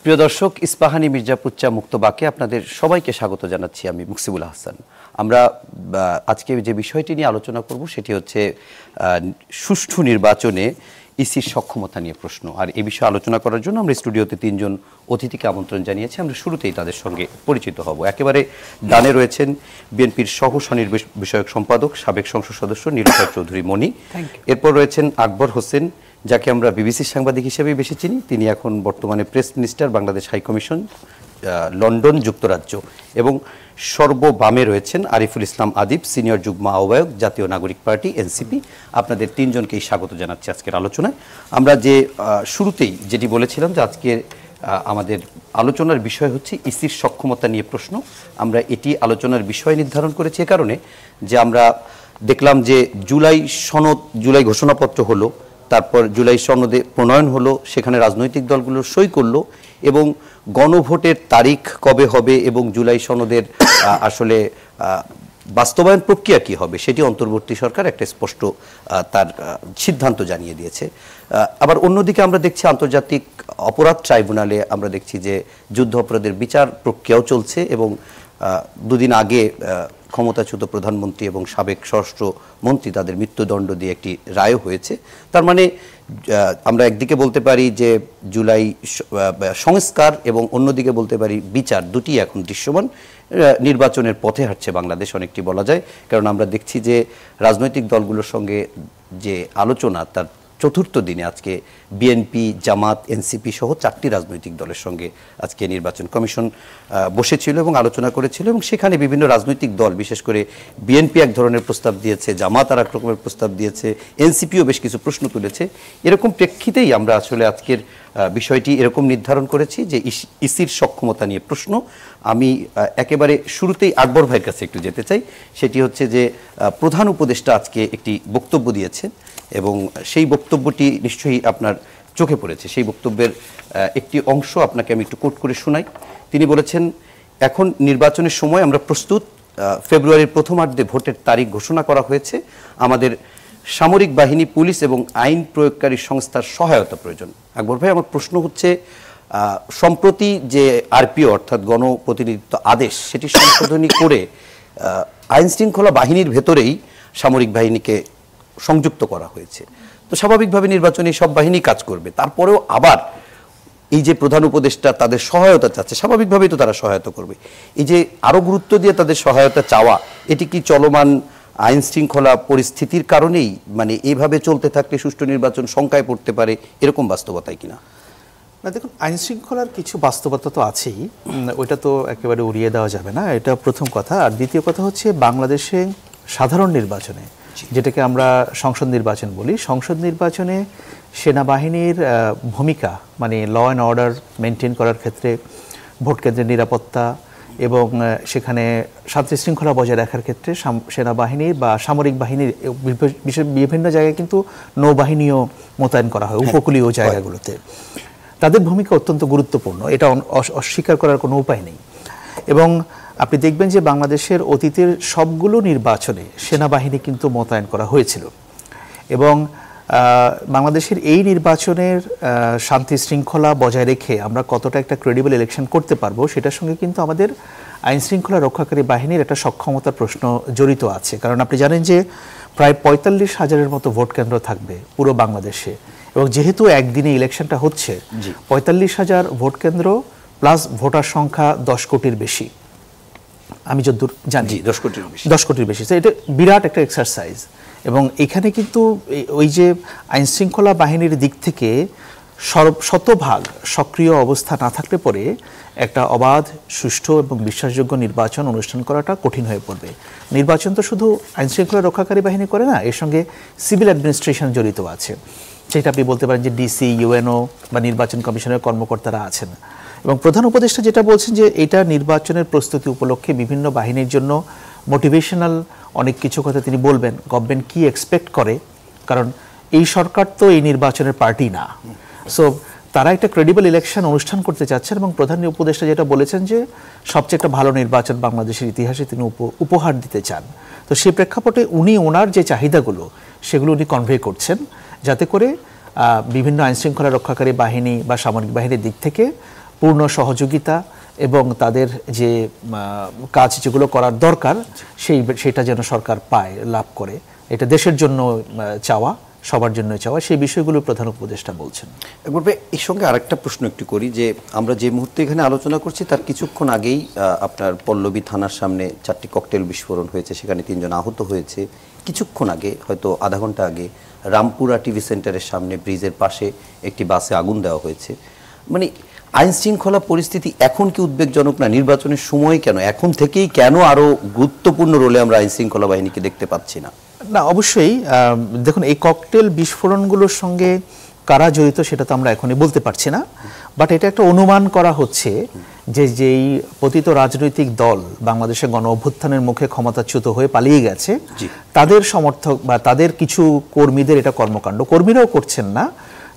প্রিয় দর্শক, ইস্পাহানি মির্জাপুচ্চা মুক্ত বাক্যে আপনাদের সবাইকে স্বাগত জানাচ্ছি। আমি মুকসিবুল হাসান। আমরা আজকে যে বিষয়টি নিয়ে আলোচনা করব সেটি হচ্ছে সুষ্ঠু নির্বাচনে ইসির সক্ষমতা নিয়ে প্রশ্ন। আর এই বিষয়ে আলোচনা করার জন্য আমরা স্টুডিওতে তিনজন অতিথিকে আমন্ত্রণ জানিয়েছি। আমরা শুরুতেই তাদের সঙ্গে পরিচিত হব। একেবারে ডানে রয়েছেন বিএনপির সহ স্বনির্বাচন বিষয়ক সম্পাদক সাবেক সংসদ সদস্য নীলুফার চৌধুরী মনি। এরপর রয়েছেন আকবর হোসেন, যাকে আমরা বিবিসির সাংবাদিক হিসেবেই বেশি চিনি। তিনি এখন বর্তমানে press minister, Bangladesh high commission, London, যুক্তরাজ্য। এবং সর্ববামে রয়েছেন আরিফুল ইসলাম আদিব, সিনিয়র যুগ্ম আহ্বায়ক, জাতীয় নাগরিক পার্টি এনসিপি। আপনাদের তিনজনকেই স্বাগত জানাচ্ছি আজকের আলোচনায়। আমরা যে শুরুতেই যেটি বলেছিলাম যে আজকে আমাদের আলোচনার বিষয় হচ্ছে ইসির সক্ষমতা নিয়ে প্রশ্ন। আমরা এটি আলোচনার বিষয় নির্ধারণ করেছি এ কারণে যে আমরা দেখলাম যে জুলাই ঘোষণাপত্র হলো, তারপর জুলাই সনদে প্রণয়ন হলো, সেখানে রাজনৈতিক দলগুলো সই করলো, এবং গণভোটের তারিখ কবে হবে এবং জুলাই সনদের আসলে বাস্তবায়ন প্রক্রিয়া কি হবে সেটি অন্তর্বর্তী সরকার একটা স্পষ্ট তার সিদ্ধান্ত জানিয়ে দিয়েছে। আবার অন্যদিকে আমরা দেখছি আন্তর্জাতিক অপরাধ ট্রাইব্যুনালে আমরা দেখছি যে যুদ্ধ অপরাধের বিচার প্রক্রিয়াও চলছে, এবং দুদিন আগে ক্ষমতাচ্যুত প্রধানমন্ত্রী এবং সাবেক স্বরাষ্ট্রমন্ত্রী তাদের মৃত্যুদণ্ড দিয়ে একটি রায় হয়েছে। তার মানে আমরা একদিকে বলতে পারি যে জুলাই সংস্কার এবং অন্যদিকে বলতে পারি বিচার, দুটি এখন দৃশ্যমান। নির্বাচনের পথে হাঁটছে বাংলাদেশ অনেকটি বলা যায়, কারণ আমরা দেখছি যে রাজনৈতিক দলগুলোর সঙ্গে যে আলোচনা তার চতুর্থ দিনে আজকে বিএনপি, জামাত, এনসিপি সহ 4টি রাজনৈতিক দলের সঙ্গে আজকে নির্বাচন কমিশন বসেছিল এবং আলোচনা করেছিল, এবং সেখানে বিভিন্ন রাজনৈতিক দল, বিশেষ করে বিএনপি এক ধরনের প্রস্তাব দিয়েছে, জামাত আর এক রকমের প্রস্তাব দিয়েছে, এনসিপিও বেশ কিছু প্রশ্ন তুলেছে। এরকম প্রেক্ষিতেই আমরা আসলে আজকের বিষয়টি এরকম নির্ধারণ করেছি যে ইসির সক্ষমতা নিয়ে প্রশ্ন। আমি একেবারে শুরুতেই আকবর ভাইয়ের কাছে একটু যেতে চাই। সেটি হচ্ছে যে প্রধান উপদেষ্টা আজকে একটি বক্তব্য দিয়েছেন, এবং সেই বক্তব্যটি নিশ্চয়ই আপনার চোখে পড়েছে। সেই বক্তব্যের একটি অংশ আপনাকে আমি একটু কোট করে শোনাই। তিনি বলেছেন, এখন নির্বাচনের সময় আমরা প্রস্তুত। ফেব্রুয়ারির প্রথমার্ধে ভোটের তারিখ ঘোষণা করা হয়েছে। আমাদের সামরিক বাহিনী, পুলিশ এবং আইন প্রয়োগকারী সংস্থার সহায়তা প্রয়োজন। আকবর ভাই, আমার প্রশ্ন হচ্ছে, সম্প্রতি যে আরপিও অর্থাৎ গণপ্রতিনিধিত্ব আদেশ সেটি সংশোধনী করে আইন শৃঙ্খলা বাহিনীর ভেতরেই সামরিক বাহিনীকে সংযুক্ত করা হয়েছে। তো স্বাভাবিকভাবে নির্বাচনে সব বাহিনী কাজ করবে, তারপরেও আবার এই যে প্রধান উপদেষ্টা তাদের সহায়তা চাচ্ছে, স্বাভাবিকভাবেই তো তারা সহায়তা করবে। এই যে আরো গুরুত্ব দিয়ে তাদের সহায়তা চাওয়া, এটি কি চলমান আইন শৃঙ্খলা পরিস্থিতির কারণেই, মানে এইভাবে চলতে থাকলে সুষ্ঠু নির্বাচন শঙ্কায় পড়তে পারে, এরকম বাস্তবতায় কিনা? না, দেখুন, আইন শৃঙ্খলার কিছু বাস্তবতা তো আছেই, ওইটা তো একেবারে উড়িয়ে দেওয়া যাবে না, এটা প্রথম কথা। আর দ্বিতীয় কথা হচ্ছে, বাংলাদেশে সাধারণ নির্বাচনে, যেটাকে আমরা সংসদ নির্বাচন বলি, সংসদ নির্বাচনে সেনাবাহিনীর ভূমিকা, মানে ল অ্যান্ড অর্ডার মেনটেন করার ক্ষেত্রে, ভোট কেন্দ্রের নিরাপত্তা এবং সেখানে শান্তি শৃঙ্খলা বজায় রাখার ক্ষেত্রে সেনাবাহিনীর বা সামরিক বাহিনীর বিভিন্ন জায়গায় কিন্তু নৌবাহিনীও মোতায়েন করা হয় উপকূলীয় জায়গাগুলোতে। তাদের ভূমিকা অত্যন্ত গুরুত্বপূর্ণ, এটা অস্বীকার করার কোনো উপায় নেই। এবং আপনি দেখবেন যে বাংলাদেশের অতীতের সবগুলো নির্বাচনে সেনাবাহিনী কিন্তু মোতায়েন করা হয়েছিল, এবং বাংলাদেশের এই নির্বাচনের শান্তি শৃঙ্খলা বজায় রেখে আমরা কতটা একটা ক্রেডিবল ইলেকশন করতে পারবো সেটার সঙ্গে কিন্তু আমাদের আইন শৃঙ্খলা রক্ষাকারী বাহিনীর একটা সক্ষমতার প্রশ্ন জড়িত আছে। কারণ আপনি জানেন যে প্রায় 45,000-এর মতো ভোট কেন্দ্র থাকবে পুরো বাংলাদেশে, এবং যেহেতু একদিনে ইলেকশনটা হচ্ছে, 45,000 ভোট কেন্দ্র প্লাস ভোটার সংখ্যা 10 কোটির বেশি, আমি যতদূর জানি 10 কোটির বেশি। তো এটা বিরাট একটা এক্সারসাইজ, এবং এখানে কিন্তু ওই যে আইন শৃঙ্খলা বাহিনীর দিক থেকে শতভাগ সক্রিয় অবস্থা না থাকলে পরে একটা অবাধ, সুষ্ঠু এবং বিশ্বাসযোগ্য নির্বাচন অনুষ্ঠান করাটা কঠিন হয়ে পড়বে। নির্বাচন তো শুধু আইন শৃঙ্খলা রক্ষাকারী বাহিনী করে না, এর সঙ্গে সিভিল অ্যাডমিনিস্ট্রেশন জড়িত আছে। সেটা আপনি বলতে পারেন যে ডিসি, ইউএনও বা নির্বাচন কমিশনের কর্মকর্তারা আছেন। এবং প্রধান উপদেষ্টা যেটা বলছেন যে এটা নির্বাচনের প্রস্তুতি উপলক্ষে বিভিন্ন বাহিনীর জন্য মোটিভেশনাল অনেক কিছু কথা তিনি বলবেন, গভর্নমেন্ট কি এক্সপেক্ট করে, কারণ এই সরকার তো এই নির্বাচনের পার্টি না। সো তারা একটা ক্রেডিবল ইলেকশন অনুষ্ঠান করতে চাচ্ছেন, এবং প্রধান উপদেষ্টা যেটা বলেছেন যে সবচেয়ে একটা ভালো নির্বাচন বাংলাদেশের ইতিহাসে তিনি উপহার দিতে চান। তো সেই প্রেক্ষাপটে উনি ওনার যে চাহিদাগুলো সেগুলো উনি কনভে করছেন, যাতে করে বিভিন্ন আইনশৃঙ্খলা রক্ষাকারী বাহিনী বা সামরিক বাহিনীর দিক থেকে পূর্ণ সহযোগিতা এবং তাদের যে কাজ যেগুলো করার দরকার সেটা যেন সরকার পায়, লাভ করে। এটা দেশের জন্য চাওয়া, সবার জন্য চাওয়া, সেই বিষয়গুলো প্রধান উপদেষ্টা বলছেন। একবার এর সঙ্গে আরেকটা প্রশ্ন একটু করি, যে আমরা যে মুহূর্তে এখানে আলোচনা করছি তার কিছুক্ষণ আগেই আপনার পল্লবী থানার সামনে 4টি ককটেল বিস্ফোরণ হয়েছে, সেখানে 3 জন আহত হয়েছে। কিছুক্ষণ আগে, হয়তো আধা ঘন্টা আগে, রামপুরা টিভি সেন্টারের সামনে ব্রিজের পাশে একটি বাসে আগুন দেওয়া হয়েছে। মানে আইন শৃঙ্খলা পরিস্থিতি এখন কি উদ্বেগজনক না? নির্বাচনের সময় কেন, এখন থেকেই কেন আরো গুরুত্বপূর্ণ রোলে আমরা আইন শৃঙ্খলা বাহিনীকে দেখতে পাচ্ছি না? না, অবশ্যই দেখুন, এই ককটেল বিস্ফোরণগুলোর সঙ্গে কারা জড়িত সেটা তো আমরা এখনই বলতে পারছি না, বাট এটা একটা অনুমান করা হচ্ছে যে যেই পতিত রাজনৈতিক দল বাংলাদেশে গণ অভ্যুত্থানের মুখে ক্ষমতাচ্যুত হয়ে পালিয়ে গেছে, তাদের সমর্থক বা তাদের কিছু কর্মীদের এটা কর্মকাণ্ড, কর্মীরাও করছেন না,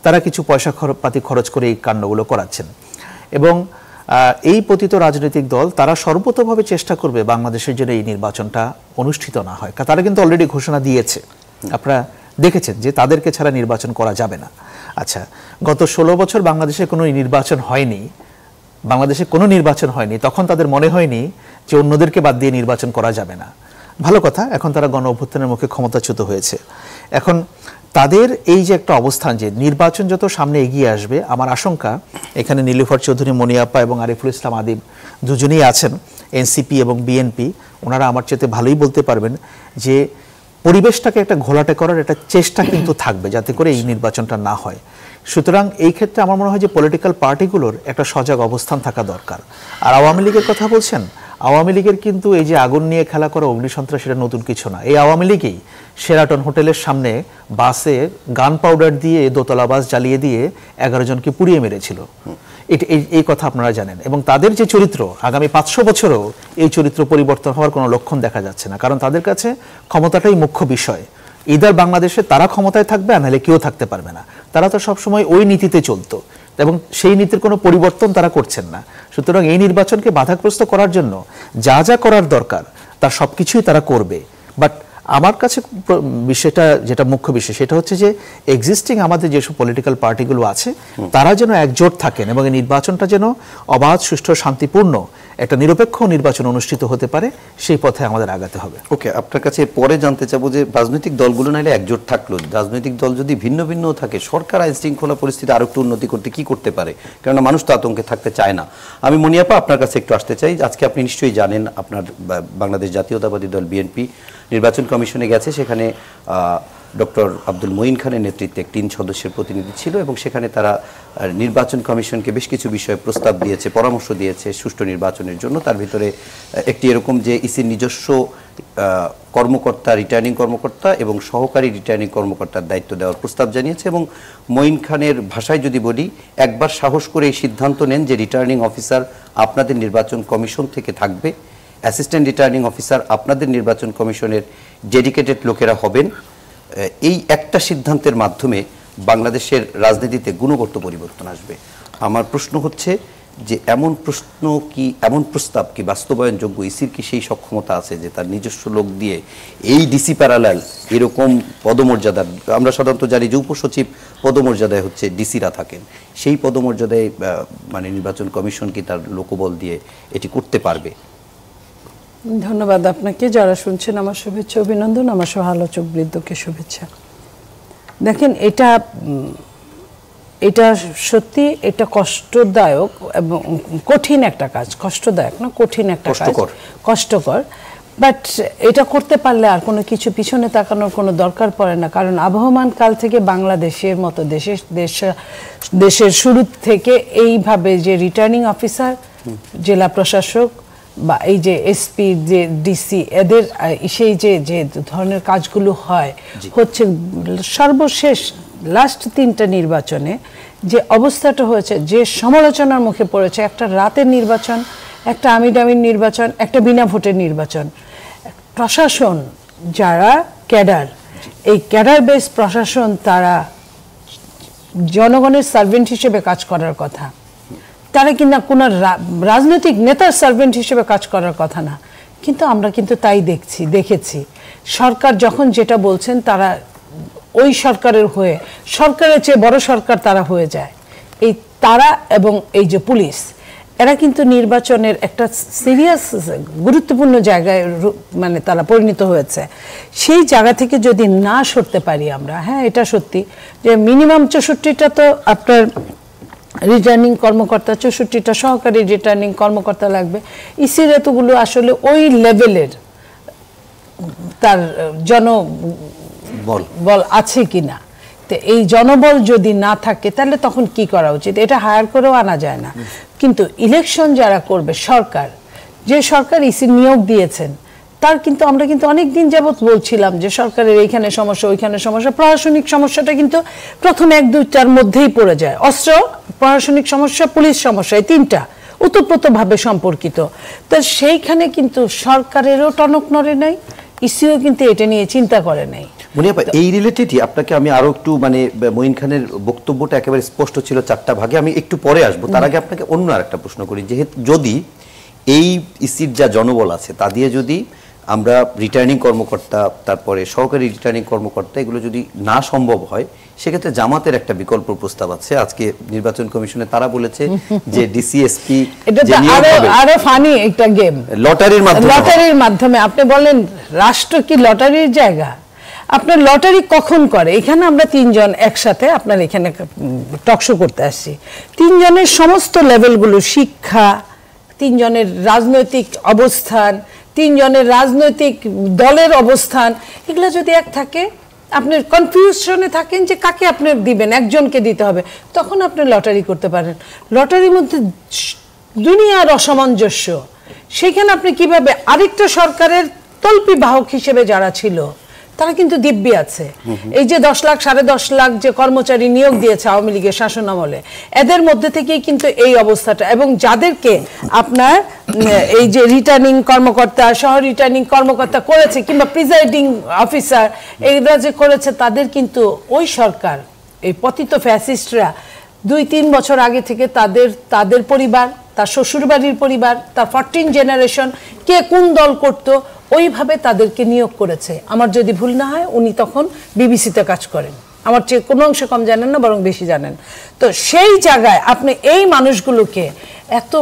তারা কিছু পয়সা পাতি খরচ করে এই কাণ্ডগুলো করাচ্ছেন। এবং এই পতিত রাজনৈতিক দল তারা সর্বতোভাবে চেষ্টা করবে বাংলাদেশের জন্য এই নির্বাচনটা অনুষ্ঠিত না হয়। তারা কিন্তু অলরেডি ঘোষণা দিয়েছে, আপনারা দেখেছেন যে তাদেরকে ছাড়া নির্বাচন করা যাবে না। আচ্ছা, গত 16 বছর বাংলাদেশে কোনো নির্বাচন হয়নি, তখন তাদের মনে হয়নি যে অন্যদেরকে বাদ দিয়ে নির্বাচন করা যাবে না। ভালো কথা, এখন তারা গণ অভ্যুত্থানের মুখে ক্ষমতাচ্যুত হয়েছে। এখন তাদের এই যে একটা অবস্থান, যে নির্বাচন যত সামনে এগিয়ে আসবে, আমার আশঙ্কা এখানে নীলুফার চৌধুরী মনিয়াপ্পা এবং আরিফুল ইসলাম আদিব দুজনেই আছেন, এনসিপি এবং বিএনপি, ওনারা আমার চেয়ে ভালোই বলতে পারবেন যে পরিবেশটাকে একটা ঘোলাটে করার একটা চেষ্টা কিন্তু থাকবে যাতে করে এই নির্বাচনটা না হয়। সুতরাং এই ক্ষেত্রে আমার মনে হয় যে পলিটিক্যাল পার্টিগুলোর একটা সজাগ অবস্থান থাকা দরকার। আর আওয়ামী লীগের কথা বলছেন, আওয়ামী লীগের কিন্তু এই যে আগুন নিয়ে খেলা করা, অগ্নিসন্ত্রাস, সেটা নতুন কিছু না। এই আওয়ামী লীগই শেরাটন হোটেলের সামনে বাসে গান পাউডার দিয়ে, দোতলা বাস জ্বালিয়ে দিয়ে 11 জনকে পুড়িয়ে মেরেছিল। এই কথা আপনারা জানেন। এবং তাদের যে চরিত্র, আগামী 500 বছরেও এই চরিত্র পরিবর্তন হওয়ার কোনো লক্ষণ দেখা যাচ্ছে না, কারণ তাদের কাছে ক্ষমতাটাই মুখ্য বিষয়। ইদার বাংলাদেশে তারা ক্ষমতায় থাকবে, আর নাহলে কেউ থাকতে পারবে না। তারা তো সবসময় ওই নীতিতে চলতো এবং সেই নীতির কোনো পরিবর্তন তারা করছেন না। সুতরাং এই নির্বাচনকে বাধাগ্রস্ত করার জন্য যা যা করার দরকার তার সবকিছুই তারা করবে। বাট আমার কাছে বিষয়টা, যেটা মুখ্য বিষয়, সেটা হচ্ছে যে এক্সিস্টিং আমাদের যেসব পলিটিক্যাল পার্টিগুলো আছে তারা যেন একজোট থাকেন এবং এই নির্বাচনটা যেন অবাধ, সুষ্ঠু, শান্তিপূর্ণ একটা নিরপেক্ষ নির্বাচন অনুষ্ঠিত হতে পারে, সেই পথে আমাদের আগাতে হবে। ওকে, আপনার কাছে পরে জানতে চাবো যে রাজনৈতিক দলগুলো নাইলে একজোট থাকলো, রাজনৈতিক দল যদি ভিন্ন ভিন্ন থাকে, সরকার আইন শৃঙ্খলা পরিস্থিতি আরো একটু উন্নতি করতে কি করতে পারে? কেননা মানুষ তো আতঙ্কে থাকতে চায় না। আমি মনিয়াপা আপনার কাছে একটু আসতে চাই। আজকে আপনি নিশ্চয়ই জানেন, আপনার বাংলাদেশ জাতীয়তাবাদী দল বিএনপি নির্বাচন কমিশনে গেছে, সেখানে ডক্টর আব্দুল মঈন খানের নেতৃত্বে 3 সদস্যের প্রতিনিধি ছিল এবং সেখানে তারা নির্বাচন কমিশনকে বেশ কিছু বিষয়ে প্রস্তাব দিয়েছে, পরামর্শ দিয়েছে সুষ্ঠু নির্বাচনের জন্য। তার ভিতরে একটি এরকম যে ইসির নিজস্ব কর্মকর্তা, রিটার্নিং কর্মকর্তা এবং সহকারী রিটার্নিং কর্মকর্তার দায়িত্ব দেওয়ার প্রস্তাব জানিয়েছে। এবং মঈন খানের ভাষায় যদি বলি, একবার সাহস করে এই সিদ্ধান্ত নেন যে রিটার্নিং অফিসার আপনাদের নির্বাচন কমিশন থেকে থাকবে, অ্যাসিস্ট্যান্ট রিটার্নিং অফিসার আপনাদের নির্বাচন কমিশনের ডেডিকেটেড লোকেরা হবেন। এই একটা সিদ্ধান্তের মাধ্যমে বাংলাদেশের রাজনীতিতে গুণগত পরিবর্তন আসবে। আমার প্রশ্ন হচ্ছে যে এমন প্রস্তাব কি বাস্তবায়নযোগ্য? ইসির কি সেই সক্ষমতা আছে যে তার নিজস্ব লোক দিয়ে এই ডিসি প্যারালাল এরকম পদমর্যাদার, আমরা সাধারণত জানি যে উপসচিব পদমর্যাদায় হচ্ছে ডিসিরা থাকেন, সেই পদমর্যাদায় মানে নির্বাচন কমিশন কি তার লোকবল দিয়ে এটি করতে পারবে? ধন্যবাদ আপনাকে। যারা শুনছেন আমার শুভেচ্ছা, অভিনন্দন। আমার সহ আলোচক বৃন্দকে শুভেচ্ছা। দেখেন, এটা সত্যি এটা কষ্টদায়ক এবং কঠিন একটা কাজ। কষ্টদায়ক না, কঠিন একটা কাজ, কষ্টকর। বাট এটা করতে পারলে আর কোনো কিছু পিছনে তাকানোর কোনো দরকার পড়ে না। কারণ আবহমান কাল থেকে বাংলাদেশের মতো দেশের শুরু থেকে এইভাবে যে রিটার্নিং অফিসার, জেলা প্রশাসক বা এই যে এসপি, যে ডিসি, এদের সেই যে ধরনের কাজগুলো হচ্ছে সর্বশেষ লাস্ট 3টা নির্বাচনে যে অবস্থাটা হয়েছে, যে সমালোচনার মুখে পড়েছে, একটা রাতের নির্বাচন, একটা আমিডামির নির্বাচন, একটা বিনা ভোটের নির্বাচন। প্রশাসন যারা ক্যাডার, এই ক্যাডার বেস প্রশাসন, তারা জনগণের সার্ভেন্ট হিসেবে কাজ করার কথা, তারা কিনা কোনো রাজনৈতিক নেতার সার্ভেন্ট হিসেবে কাজ করার কথা না। কিন্তু আমরা কিন্তু তাই দেখেছি সরকার যখন যেটা বলছেন, তারা ওই সরকারের হয়ে, সরকারের চেয়ে বড় সরকার তারা হয়ে যায়। এই তারা এবং এই যে পুলিশ, এরা কিন্তু নির্বাচনের একটা সিরিয়াস গুরুত্বপূর্ণ জায়গায় মানে তারা পরিণত হয়েছে। সেই জায়গা থেকে যদি না সরতে পারি আমরা, হ্যাঁ এটা সত্যি যে মিনিমাম 64টা তো আপনার রিটার্নিং কর্মকর্তা, 64টা সহকারী রিটার্নিং কর্মকর্তা লাগবে। ইসির এতগুলো আসলে ওই লেভেলের তার জনবল আছে কিনা, তো এই জনবল যদি না থাকে তাহলে তখন কি করা উচিত? এটা হায়ার করেও আনা যায় না। কিন্তু ইলেকশন যারা করবে, সরকার, যে সরকার ইসি নিয়োগ দিয়েছেন, তার কিন্তু আমরা কিন্তু অনেক দিন যাবত বলছিলাম যে সরকারের এইখানে সমস্যা, ওইখানে সমস্যা। প্রশাসনিক সমস্যাটা কিন্তু প্রথম 1-2টার মধ্যেই পড়ে যায়। অস্ত্র, প্রশাসনিক সমস্যা, পুলিশ সমস্যা, এই তিনটা ওতপ্রোতভাবে সম্পর্কিত। তো সেইখানে কিন্তু সরকারেরও টনক নড়ে নাই, ইসিও কিন্তু এটা নিয়ে চিন্তা করে নাই। মুনিয়াপা, এই রিলেটেডই আপনাকে আমি আরো একটু মানে মঈন খানের বক্তব্যটা একেবারে স্পষ্ট ছিল 4টা ভাগে, আমি একটু পরে আসবো। তার আগে আপনাকে অন্য আরেকটা প্রশ্ন করি, যেহেতু যদি এই ইসির যা জনবল আছে তা দিয়ে যদি আমরা রিটার্নিং কর্মকর্তা, তারপরে সহকারী রিটার্নিং কর্মকর্তা, এগুলো যদি না সম্ভব হয়, সেক্ষেত্রে জামাতের একটা বিকল্প প্রস্তাব আছে। আজকে নির্বাচন কমিশনে তারা বলেছে যে ডিসিএসপি আরো ফানি একটা গেম, লটারির মাধ্যমে। আপনি বলেন রাষ্ট্র কি লটারির জায়গা? আপনার লটারি কখন করে? এখানে আমরা 3 জন একসাথে আপনার এখানে টকশো করতে আসছি। 3 জনের সমস্ত লেভেলগুলো, শিক্ষা, 3 জনের রাজনৈতিক অবস্থান, 3 জনের রাজনৈতিক দলের অবস্থান, এগুলো যদি এক থাকে, আপনি কনফিউশনে থাকেন যে কাকে আপনি দিবেন, একজনকে দিতে হবে, তখন আপনি লটারি করতে পারেন। লটারির মধ্যে দুনিয়ার অসামঞ্জস্য, সেখানে আপনি কিভাবে আরেকটা সরকারের তল্পি বাহক হিসেবে যারা ছিল তারা কিন্তু দিব্যি আছে। এই যে 10 লাখ 10.5 লাখ যে কর্মচারী নিয়োগ দিয়েছে আওয়ামী লীগের শাসন আমলে, এদের মধ্যে থেকেই কিন্তু এই অবস্থাটা। এবং যাদেরকে আপনার এই যে রিটার্নিং কর্মকর্তা, সহ রিটার্নিং কর্মকর্তা করেছে, কিংবা প্রিজাইডিং অফিসার, এইরা যে করেছে, তাদের কিন্তু ওই সরকার, এই পতিত ফ্যাসিস্টরা 2-3 বছর আগে থেকে তাদের পরিবার, তার শ্বশুরবাড়ির পরিবার, তার 14 জেনারেশন কে কোন দল করত, ওইভাবে তাদেরকে নিয়োগ করেছে। আমার যদি ভুল না হয়, উনি তখন বিবিসিতে কাজ করেন, আমার চেয়ে কোনো অংশে কম জানেন না, বরং বেশি জানেন। তো সেই জায়গায় আপনি এই মানুষগুলোকে এত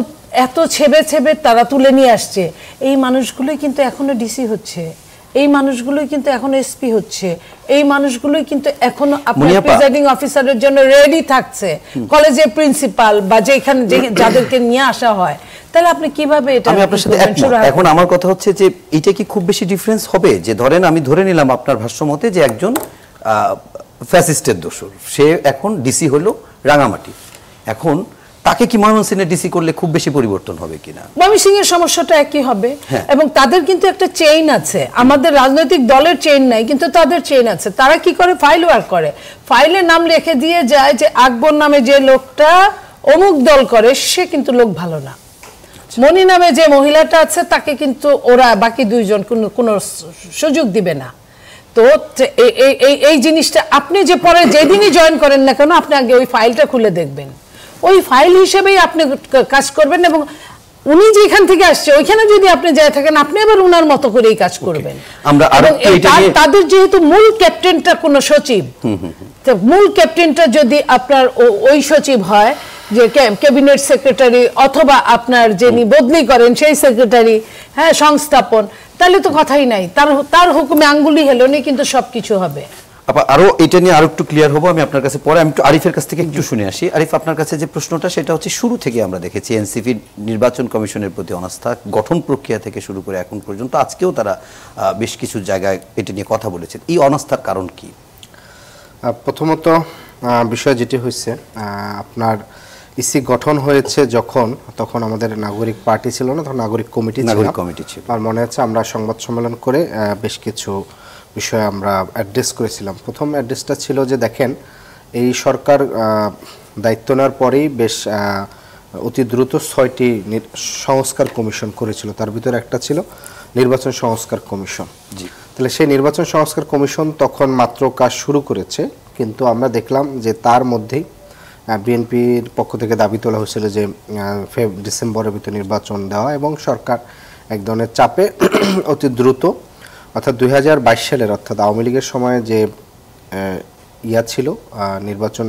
এত ছেবে ছেবে তারা তুলে নিয়ে আসছে, এই মানুষগুলোই কিন্তু এখনো ডিসি হচ্ছে, এই মানুষগুলোই কিন্তু এখনো এসপি হচ্ছে, এই মানুষগুলোই কিন্তু এখনো আপনার প্রিজাইডিং অফিসারের জন্য রেডি থাকছে, কলেজের প্রিন্সিপাল বা যেখানে যাদেরকে নিয়ে আসা হয়। তাহলে আপনি কিভাবে এটা? আমি আপনার সাথে একমত। এখন আমার কথা হচ্ছে যে এটা কি খুব বেশি ডিফারেন্স হবে? যে ধরেন আমি ধরে নিলাম আপনার ভাষ্যমতে যে একজন ফ্যাসিস্টের দোষর, সে এখন ডিসি হলো রাঙামাটি, এখন তাকে কি ময়মনসিংহে ডিসি করলে খুব বেশি পরিবর্তন হবে কিনা? ময়মনসিংহের সমস্যাটা একই হবে। এবং তাদের কিন্তু একটা চেইন আছে, আমাদের রাজনৈতিক দলের চেইন নাই, কিন্তু তাদের চেইন আছে। তারা কি করে? ফাইল ওয়ার্ক করে, ফাইলে নাম লিখে দিয়ে যায় যে আকবর নামে যে লোকটা অমুক দল করে, সে কিন্তু লোক ভালো না। মনি নামে যে মহিলাটা আছে, তাকে কিন্তু ওরা বাকি 2 জন কোনো সুযোগ দিবে না। তো এই জিনিসটা আপনি যে পরে যেদিনই জয়েন করেন না কেন, আপনি আগে ওই ফাইলটা খুলে দেখবেন, ওই ফাইল হিসেবেই আপনি কাজ করবেন। এবং উনি যেখান থেকে আসছে ওইখানে যদি আপনি যায় থাকেন, আপনি আবার উনার মতো করেই কাজ করবেন। তাদের যেহেতু মূল ক্যাপ্টেনটা কোন সচিব, তো মূল ক্যাপ্টেনটা যদি আপনার ওই সচিব হয়, যে ক্যাবিনেট সেক্রেটারি, অথবা আপনার যিনি বদলি করেন সেই সেক্রেটারি, হ্যাঁ, সংস্থাপন, তাহলে তো কথাই নাই, তার হুকুমে আঙ্গুলি হেলনে কিন্তু সবকিছু হবে। আরো এটা নিয়ে আরো একটু ক্লিয়ার হবো আমি আপনার কাছে পরে। আমি একটু আরিফের কাছ থেকে একটু শুনে আসি। আরিফ, আপনার কাছে যে প্রশ্নটা, সেটা হচ্ছে শুরু থেকে আমরা দেখেছি এনসিপি নির্বাচন কমিশনের প্রতি অনাস্থা, গঠন প্রক্রিয়া থেকে শুরু করে এখন পর্যন্ত, আজকেও তারা বেশ কিছু জায়গায় এটা নিয়ে কথা বলেছেন। এই অনাস্থার কারণ কি? প্রথমত বিষয় যেটি হয়েছে, আপনার ইসি গঠন হয়েছে তখন আমাদের নাগরিক পার্টি ছিল না, তখন নাগরিক কমিটি ছিল। আর মনে আছে আমরা সংবাদ সম্মেলন করে বেশ কিছু বিষয় আমরা অ্যাড্রেস করেছিলাম। প্রথম অ্যাড্রেসটা ছিল যে দেখেন, এই সরকার দায়িত্ব নেওয়ার পরেই বেশ অতি দ্রুত 6টি সংস্কার কমিশন করেছিল, তার ভিতরে একটা ছিল নির্বাচন সংস্কার কমিশন। তাহলে সেই নির্বাচন সংস্কার কমিশন তখন মাত্র কাজ শুরু করেছে, কিন্তু আমরা দেখলাম যে তার মধ্যেই বিএনপির পক্ষ থেকে দাবি তোলা হয়েছিল যে ডিসেম্বরের ভিতরে নির্বাচন দেওয়া, এবং সরকার এক ধরনের চাপে অতি দ্রুত, অর্থাৎ 2022 সালের, অর্থাৎ আওয়ামী লীগের সময়ে যে ছিল নির্বাচন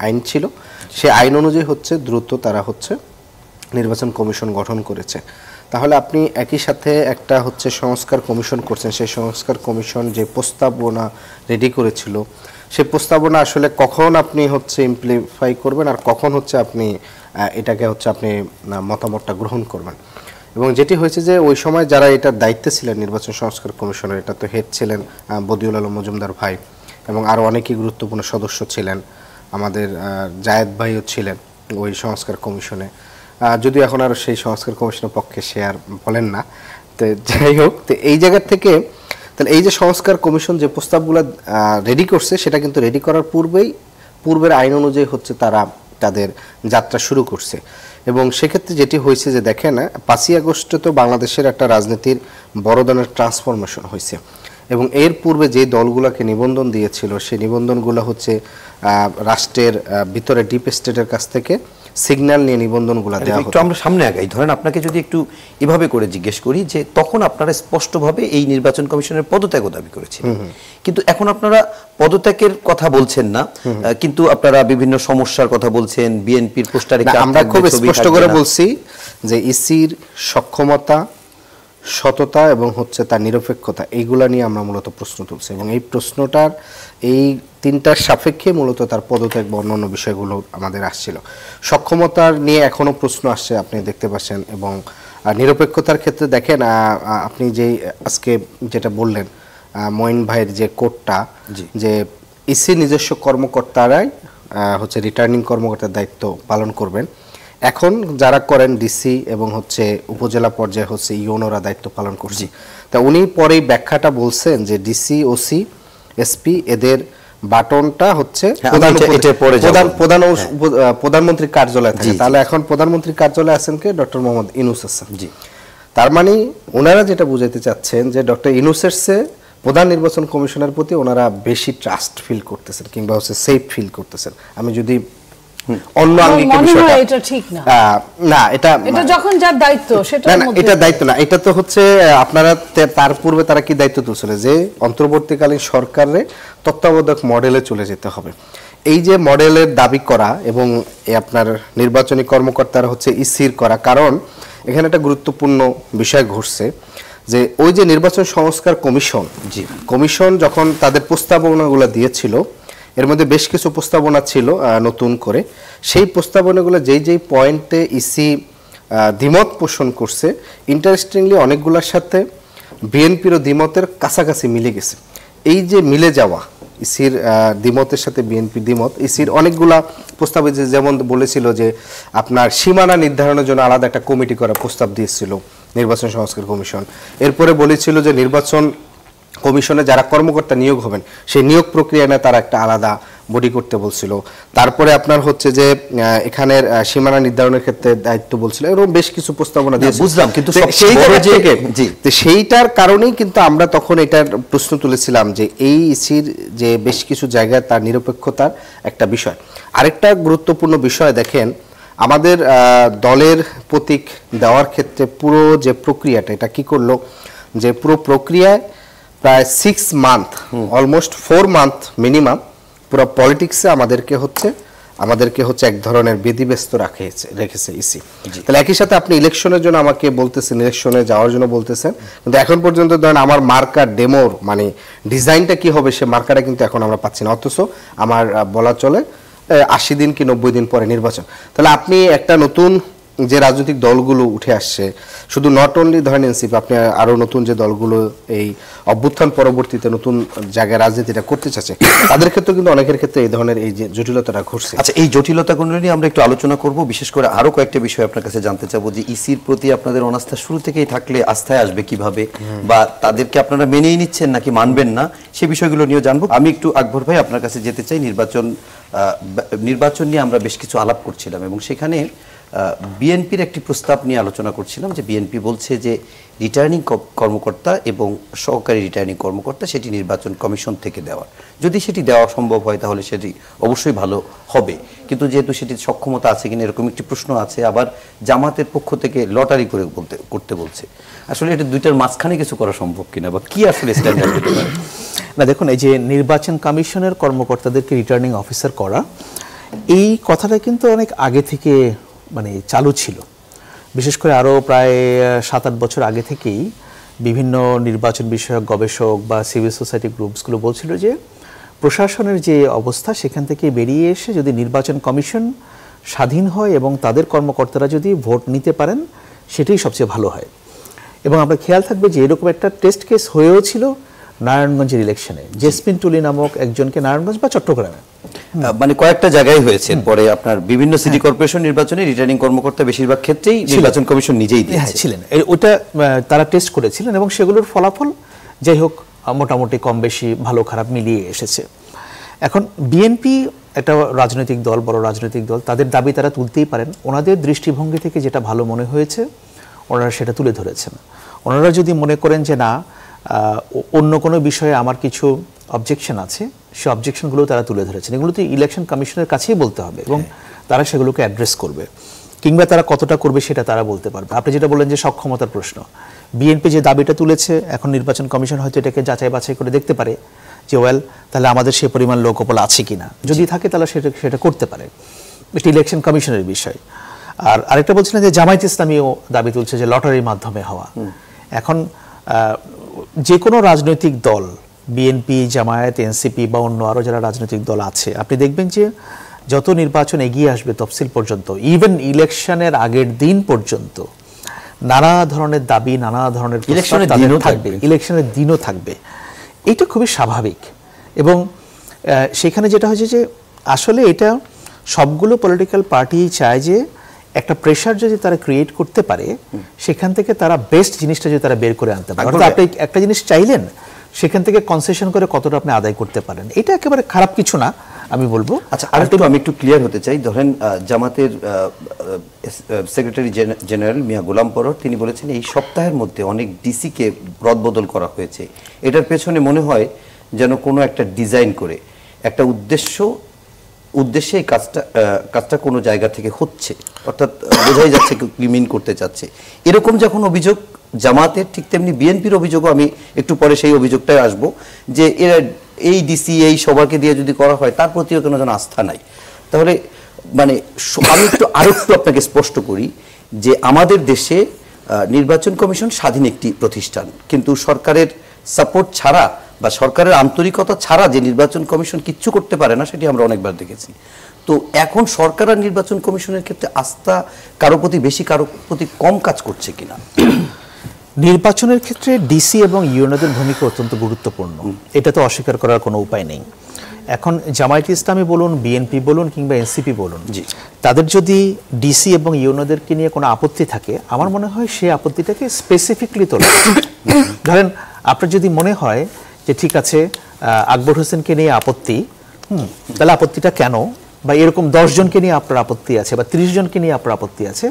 আইন ছিল, সেই আইন অনুযায়ী হচ্ছে দ্রুত তারা হচ্ছে নির্বাচন কমিশন গঠন করেছে। তাহলে আপনি একই সাথে একটা হচ্ছে সংস্কার কমিশন করছেন, সেই সংস্কার কমিশন যে প্রস্তাবনা রেডি করেছিল সেই প্রস্তাবনা আসলে কখন আপনি হচ্ছে ইমপ্লিফাই করবেন আর কখন হচ্ছে আপনি এটাকে হচ্ছে আপনি মতামতটা গ্রহণ করবেন। এবং যেটি হয়েছে যে ওই সময় যারা এটার দায়িত্বে ছিলেন নির্বাচন সংস্কার কমিশনের, এটা তো হেড ছিলেন বদিউল আলম মজুমদার ভাই এবং আরও অনেকেই গুরুত্বপূর্ণ সদস্য ছিলেন, আমাদের জায়েদ ভাইও ছিলেন ওই সংস্কার কমিশনে, যদিও এখন আর সেই সংস্কার কমিশনের পক্ষে সে আর বলেন না। তো যাই হোক, তো এই জায়গা থেকে তাহলে এই যে সংস্কার কমিশন যে প্রস্তাবগুলো রেডি করছে সেটা কিন্তু রেডি করার পূর্বের আইন অনুযায়ী হচ্ছে তারা তাদের যাত্রা শুরু করছে। এবং সেক্ষেত্রে যেটি হয়েছে যে দেখেন 5ই আগস্টে তো বাংলাদেশের একটা রাজনীতির বড় ধরনের ট্রান্সফরমেশন হয়েছে এবং এর পূর্বে যে দলগুলোকে নিবন্ধন দিয়েছিল সেই নিবন্ধনগুলো হচ্ছে রাষ্ট্রের ভিতরে ডিপ স্টেটের কাছ থেকে সিগন্যাল নিয়ে নিবন্ধনগুলো দেওয়া হতো। একটু আমরা সামনে আগাই, ধরেন আপনাকে যদি একটু এভাবে করে জিজ্ঞেস করি যে তখন আপনারা স্পষ্টভাবে এই নির্বাচন কমিশনের পদত্যাগ দাবি করেছিলেন, কিন্তু এখন আপনারা পদত্যাগের কথা বলছেন না, কিন্তু আপনারা বিভিন্ন সমস্যার কথা বলছেন, বিএনপির পোস্টারে আমরা খুব স্পষ্ট করে বলছি যে ইসির সক্ষমতা, সততা এবং হচ্ছে তার নিরপেক্ষতা এইগুলা নিয়ে আমরা মূলত প্রশ্ন তুলছি এবং এই প্রশ্নটার এই তিনটার সাপেক্ষে মূলত তার পদত্যাগ বা অন্যান্য বিষয়গুলো আমাদের আসছিল। সক্ষমতার নিয়ে এখনো প্রশ্ন আসছে আপনি দেখতে পাচ্ছেন এবং নিরপেক্ষতার ক্ষেত্রে দেখেন আপনি যেই আজকে যেটা বললেন মঈন ভাইয়ের যে কোডটা যে ইসি নিজস্ব কর্মকর্তারাই হচ্ছে রিটার্নিং কর্মকর্তার দায়িত্ব পালন করবেন, এখন যারা করেন ডিসি এবং হচ্ছে উপজেলা পর্যায়ে হচ্ছে ইউনোরা দায়িত্ব পালন করছে। তা উনি পরেই ব্যাখ্যাটা বলছেন যে ডিসি, ওসি, এসপি এদের বাটনটা হচ্ছে প্রধানমন্ত্রীর কার্যালয়ে থাকে, তাহলে এখন প্রধানমন্ত্রীর কার্যালয়ে আছেন কে? ডক্টর মোহাম্মদ ইউনূস আছেন। তার মানে ওনারা যেটা বুঝাইতে চাচ্ছেন যে ডক্টর ইউনূসের চেয়ে প্রধান নির্বাচন কমিশনের প্রতি ওনারা বেশি ট্রাস্ট ফিল করতেছেন কিংবা হচ্ছে সেফ ফিল করতেছেন। আমি যদি অন্য আঙ্গিকে বিষয়টা এটা ঠিক না, না এটা যখন যার দায়িত্ব সেটা না, এটা দায়িত্ব না, এটা তো হচ্ছে আপনারা তার পূর্বে তারা কি দায়িত্ব তুলছিল যে অন্তর্বর্তীকালীন সরকারের তত্ত্বাবধায়ক মডেলে চলে যেতে হবে। এই যে মডেলের দাবি করা এবং আপনার নির্বাচনী কর্মকর্তারা হচ্ছে ইসির করা, কারণ এখানে একটা গুরুত্বপূর্ণ বিষয় ঘটছে যে ওই যে নির্বাচন সংস্কার কমিশন যখন তাদের প্রস্তাবনাগুলো দিয়েছিল এর মধ্যে বেশ কিছু প্রস্তাবনা ছিল নতুন করে, সেই প্রস্তাবনাগুলো যেই পয়েন্টে ইসি দ্বিমত পোষণ করছে ইন্টারেস্টিংলি অনেকগুলোর সাথে বিএনপিরও দ্বিমতের কাছাকাছি মিলে গেছে। এই যে মিলে যাওয়া ইসির দ্বিমতের সাথে বিএনপি দ্বিমত, ইসির অনেকগুলা প্রস্তাবে যেমন বলেছিল যে আপনার সীমানা নির্ধারণের জন্য আলাদা একটা কমিটি করার প্রস্তাব দিয়েছিল নির্বাচন সংস্কার কমিশন, এরপরে বলেছিল যে নির্বাচন কমিশনে যারা কর্মকর্তা নিয়োগ হবেন সেই নিয়োগ প্রক্রিয়া নিয়ে তারা একটা আলাদা বডি করতে বলছিল, তারপরে আপনার হচ্ছে যে এখানের সীমানা নির্ধারণের ক্ষেত্রে দায়িত্ব বলছিল, এরকম বেশ কিছু প্রস্তাবনা দিয়ে বুঝলাম। কিন্তু সেইটার কারণেই কিন্তু আমরা তখন এটার প্রশ্ন তুলেছিলাম যে এই ইসির যে বেশ কিছু জায়গায় তার নিরপেক্ষতার একটা বিষয়। আরেকটা গুরুত্বপূর্ণ বিষয় দেখেন, আমাদের দলের প্রতীক দেওয়ার ক্ষেত্রে পুরো যে প্রক্রিয়াটা এটা কি করলো যে পুরো প্রক্রিয়ায় প্রায় 6 মান্থ অলমোস্ট 4 মান্থ মিনিমাম পুরো পলিটিক্সে আমাদেরকে হচ্ছে এক ধরনের বিধিব্যস্ত রেখেছে ইসি। তাহলে একই সাথে আপনি ইলেকশনের জন্য আমাকে বলতেছেন, ইলেকশনে যাওয়ার জন্য বলতেছেন, কিন্তু এখন পর্যন্ত ধরেন আমার মার্কার ডেমোর মানে ডিজাইনটা কি হবে সে মার্কারটা কিন্তু এখন আমরা পাচ্ছি না, অথচ আমার বলা চলে 80 দিন কি 90 দিন পরে নির্বাচন। তাহলে আপনি একটা নতুন যে রাজনৈতিক দলগুলো উঠে আসছে, শুধু নট অনলি ধরেন এনসিপি, আপনি আরো নতুন যে দলগুলো এই অভ্যুত্থান পরবর্তীতে নতুন জায়গায় রাজনীতিটা করতে চাচ্ছে তাদের ক্ষেত্রে কিন্তু অনেকের ক্ষেত্রে এই ধরনের এই যে জটিলতাটা ঘটছে। আচ্ছা, এই জটিলতাগুলো নিয়ে আমরা একটু আলোচনা করব, বিশেষ করে আরো কয়েকটা বিষয় আপনার কাছে জানতে চাবো যে ইসির প্রতি আপনাদের অনাস্থা শুরু থেকেই থাকলে আস্থায় আসবে কিভাবে, বা তাদেরকে আপনারা মেনেই নিচ্ছেন নাকি মানবেন না, সেই বিষয়গুলো নিয়ে জানবো। আমি একটু আকবর ভাই আপনার কাছে যেতে চাই। নির্বাচন নিয়ে আমরা বেশ কিছু আলাপ করছিলাম এবং সেখানে বিএনপির একটি প্রস্তাব নিয়ে আলোচনা করছিলাম যে বিএনপি বলছে যে রিটার্নিং কর্মকর্তা এবং সহকারী রিটার্নিং কর্মকর্তা সেটি নির্বাচন কমিশন থেকে দেওয়া, যদি সেটি দেওয়া সম্ভব হয় তাহলে সেটি অবশ্যই ভালো হবে, কিন্তু যেহেতু সেটির সক্ষমতা আছে কিনা এরকম একটি প্রশ্ন আছে। আবার জামাতের পক্ষ থেকে লটারি করে করতে বলছে, আসলে এটা দুইটার মাঝখানে কিছু করা সম্ভব কিনা বা কি আসলে স্ট্যান্ডার্ড হতে পারে? না দেখুন, এই যে নির্বাচন কমিশনের কর্মকর্তাদেরকে রিটার্নিং অফিসার করা এই কথাটা কিন্তু অনেক আগে থেকে মানে চালু ছিল, বিশেষ করে আরও প্রায় 7-8 বছর আগে থেকেই বিভিন্ন নির্বাচন বিষয়ক গবেষক বা সিভিল সোসাইটি গ্রুপসগুলো বলছিল যে প্রশাসনের যে অবস্থা সেখান থেকে বেরিয়ে এসে যদি নির্বাচন কমিশন স্বাধীন হয় এবং তাদের কর্মকর্তারা যদি ভোট নিতে পারেন সেটাই সবচেয়ে ভালো হয়। এবং আমরা খেয়াল থাকবে যে এরকম একটা টেস্ট কেস হয়েও ছিল নারায়ণগঞ্জের ইলেকশনে, জেসমিন টুলি নামক একজনকে নারায়ণগঞ্জ বা চট্টগ্রামে মানে কয়েকটা জায়গায় হয়েছে। পরে আপনার বিভিন্ন সিটি কর্পোরেশন নির্বাচনে রিটার্নিং কর্মকর্তা বেশিরভাগ ক্ষেত্রেই নির্বাচন কমিশন নিজেই দিয়েছে ছিলেন, ওটা তারা টেস্ট করেছিলেন এবং সেগুলোর ফলাফল যাই হোক মোটামুটি কম বেশি ভালো খারাপ মিলিয়ে এসেছে। এখন বিএনপি একটা রাজনৈতিক দল, বড় রাজনৈতিক দল, তাদের দাবি তারা তুলতেই পারেন। ওনাদের দৃষ্টিভঙ্গি থেকে যেটা ভালো মনে হয়েছে ওনারা সেটা তুলে ধরেছেন। ওনারা যদি মনে করেন যে না অন্য কোনো বিষয়ে আমার কিছু অবজেকশন আছে, সে অবজেকশনগুলো তারা তুলে ধরেছেন। এগুলো তো ইলেকশন কমিশনের কাছেই বলতে হবে এবং তারা সেগুলোকে অ্যাড্রেস করবে, কিংবা তারা কতটা করবে সেটা তারা বলতে পারবে। আপনি যেটা বললেন যে সক্ষমতার প্রশ্ন, বিএনপি যে দাবিটা তুলেছে এখন নির্বাচন কমিশন হয়তো এটাকে যাচাই বাছাই করে দেখতে পারে যে ওয়েল তাহলে আমাদের সে পরিমাণ লোকবল আছে কিনা, যদি থাকে তাহলে সেটা করতে পারে। এটি ইলেকশন কমিশনের বিষয়। আর আরেকটা বলছিলেন যে জামায়াত ইসলামীও দাবি তুলছে যে লটারির মাধ্যমে হওয়া। এখন যে কোনো রাজনৈতিক দল, বিএনপি, জামায়াত, এনসিপি বা অন্য আরও যারা রাজনৈতিক দল আছে, আপনি দেখবেন যে যত নির্বাচন এগিয়ে আসবে তফসিল পর্যন্ত, ইভেন ইলেকশনের আগের দিন পর্যন্ত নানা ধরনের দাবি, নানা ধরনের ইলেকশনের দিনও থাকবে। এটা খুবই স্বাভাবিক। এবং সেখানে যেটা হয়েছে যে আসলে এটা সবগুলো পলিটিক্যাল পার্টি চায় যে একটা প্রেশার যদি তারা ক্রিয়েট করতে পারে সেখান থেকে তারা বেস্ট জিনিসটা যদি তারা বের করে আনতে পারে। অর্থাৎ আপনি একটা জিনিস চাইলেন, সেখান থেকে কনসেশন করে কতটা আপনি আদায় করতে পারেন, এটা একেবারে খারাপ কিছু না আমি বলবো। আচ্ছা, আমি একটু ক্লিয়ার হতে চাই। ধরেন জামাতের সেক্রেটারি জেনারেল মিয়া গোলাম পরর তিনি বলেছেন এই সপ্তাহের মধ্যে অনেক ডিসিকে রদবদল করা হয়েছে। এটার পেছনে মনে হয় যেন কোনো একটা ডিজাইন করে একটা উদ্দেশ্যে এই কাজটা কোনো জায়গা থেকে হচ্ছে, অর্থাৎ বোঝাই যাচ্ছে কি মিন করতে চাচ্ছে। এরকম যখন অভিযোগ জামাতের, ঠিক তেমনি বিএনপির অভিযোগও, আমি একটু পরে সেই অভিযোগটায় আসবো, যে এরা এই ডিসি এই সবাইকে দিয়ে যদি করা হয় তার প্রতিও কোনো যেন আস্থা নাই। তাহলে মানে আমি আরেকটু আপনাকে স্পষ্ট করি যে আমাদের দেশে নির্বাচন কমিশন স্বাধীন একটি প্রতিষ্ঠান, কিন্তু সরকারের সাপোর্ট ছাড়া বা সরকারের আন্তরিকতা ছাড়া যে নির্বাচন কমিশন কিচ্ছু করতে পারে না, সেটি আমরা অনেকবার দেখেছি। তো এখন সরকার আর নির্বাচন কমিশনের ক্ষেত্রে আস্থা কারো প্রতি বেশি, কারো প্রতি কম কাজ করছে কিনা? নির্বাচনের ক্ষেত্রে ডিসি এবং ইউএনওদের ভূমিকা অত্যন্ত গুরুত্বপূর্ণ, এটা তো অস্বীকার করার কোনো উপায় নেই। এখন জামায়াত ইসলামী বলুন, বিএনপি বলুন কিংবা এনসিপি বলুন, তাদের যদি ডিসি এবং ইউএনওদেরকে নিয়ে কোনো আপত্তি থাকে, আমার মনে হয় সেই আপত্তিটাকে স্পেসিফিকলি তোলা। ধরেন আপনার যদি মনে হয় যে ঠিক আছে আকবর হোসেনকে নিয়ে আপত্তি, তাহলে আপত্তিটা কেন, বা এরকম 10 জনকে নিয়ে আপনার আপত্তি আছে বা 30 জনকে নিয়ে আপনার আপত্তি আছে,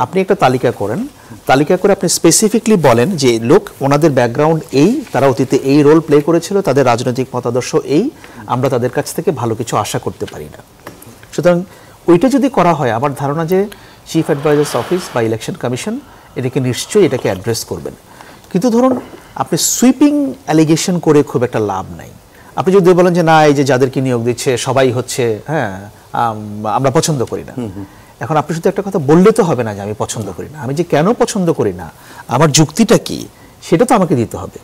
আপনি একটা তালিকা করেন, তালিকা করে আপনি স্পেসিফিকলি বলেন যে লোক ওনাদের ব্যাকগ্রাউন্ড এই, তারা অতীতে এই রোল প্লে করেছিল, তাদের রাজনৈতিক মতাদর্শ এই, আমরা তাদের কাছ থেকে ভালো কিছু আশা করতে পারি না। সুতরাং ওইটা যদি করা হয়, আমার ধারণা যে চিফ অ্যাডভাইজার্স অফিস বা ইলেকশন কমিশন এটাকে নিশ্চয়ই এটাকে অ্যাড্রেস করবেন। কিন্তু ধরুন আপনি সুইপিং অ্যালিগেশন করে খুব একটা লাভ নাই। আপনি যদি বলেন যে না এই যে যাদেরকে নিয়োগ দিচ্ছে সবাই হচ্ছে আমরা পছন্দ করি না, এখন আপনি শুধু একটা কথা বললে তো হবে না যে আমি পছন্দ করি না। আমি যে কেন পছন্দ করি না, আমার যুক্তিটা কি, সেটা তো আমাকে দিতে হবে।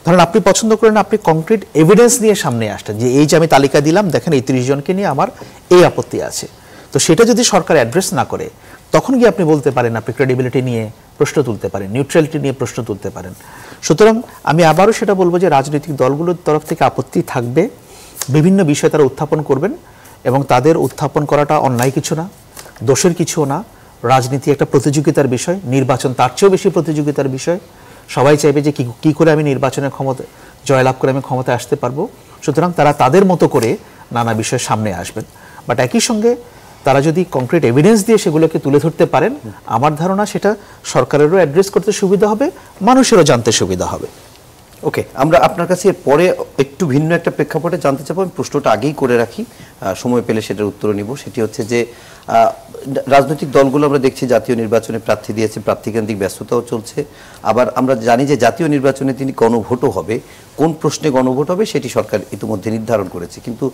ধরেন আপনি পছন্দ করেন, আপনি কংক্রিট এভিডেন্স নিয়ে সামনে আসতেন যে এই যে আমি তালিকা দিলাম, দেখেন এই 30 জনকে নিয়ে আমার এই আপত্তি আছে। তো সেটা যদি সরকার অ্যাড্রেস না করে, তখন গিয়ে আপনি বলতে পারেন, আপনি ক্রেডিবিলিটি নিয়ে প্রশ্ন তুলতে পারেন, নিউট্রালিটি নিয়ে প্রশ্ন তুলতে পারেন। সুতরাং আমি আবারও সেটা বলবো যে রাজনৈতিক দলগুলোর তরফ থেকে আপত্তি থাকবে, বিভিন্ন বিষয় তারা উত্থাপন করবেন এবং তাদের উত্থাপন করাটা অন্যায় কিছু না, দোষের কিছুও না। রাজনীতি একটা প্রতিযোগিতার বিষয়, নির্বাচন তার চেয়েও বেশি প্রতিযোগিতার বিষয়। সবাই চাইবে যে কী করে আমি নির্বাচনের ক্ষমতা জয়লাভ করে আমি ক্ষমতায় আসতে পারবো। সুতরাং তারা তাদের মতো করে নানা বিষয়ের সামনে আসবেন, বাট একই সঙ্গে তারা যদি কংক্রিট এভিডেন্স দিয়ে সেগুলোকে তুলে ধরতে পারেন, আমার ধারণা সেটা সরকারেরও অ্যাড্রেস করতে সুবিধা হবে, মানুষেরও জানতে সুবিধা হবে। ওকে, আমরা আপনার কাছে পরে একটু ভিন্ন একটা প্রেক্ষাপটে জানতে চাবো। আমি প্রশ্নটা আগেই করে রাখি, সময় পেলে সেটার উত্তর নিব। সেটি হচ্ছে যে রাজনৈতিক দলগুলো আমরা দেখছি জাতীয় নির্বাচনে প্রার্থী দিয়েছে, প্রার্থীকেন্দ্রিক ব্যস্ততাও চলছে। আবার আমরা জানি যে জাতীয় নির্বাচনে তিনি গণভোটও হবে, কোন প্রশ্নে গণভোট হবে সেটি সরকার ইতিমধ্যে নির্ধারণ করেছে, কিন্তু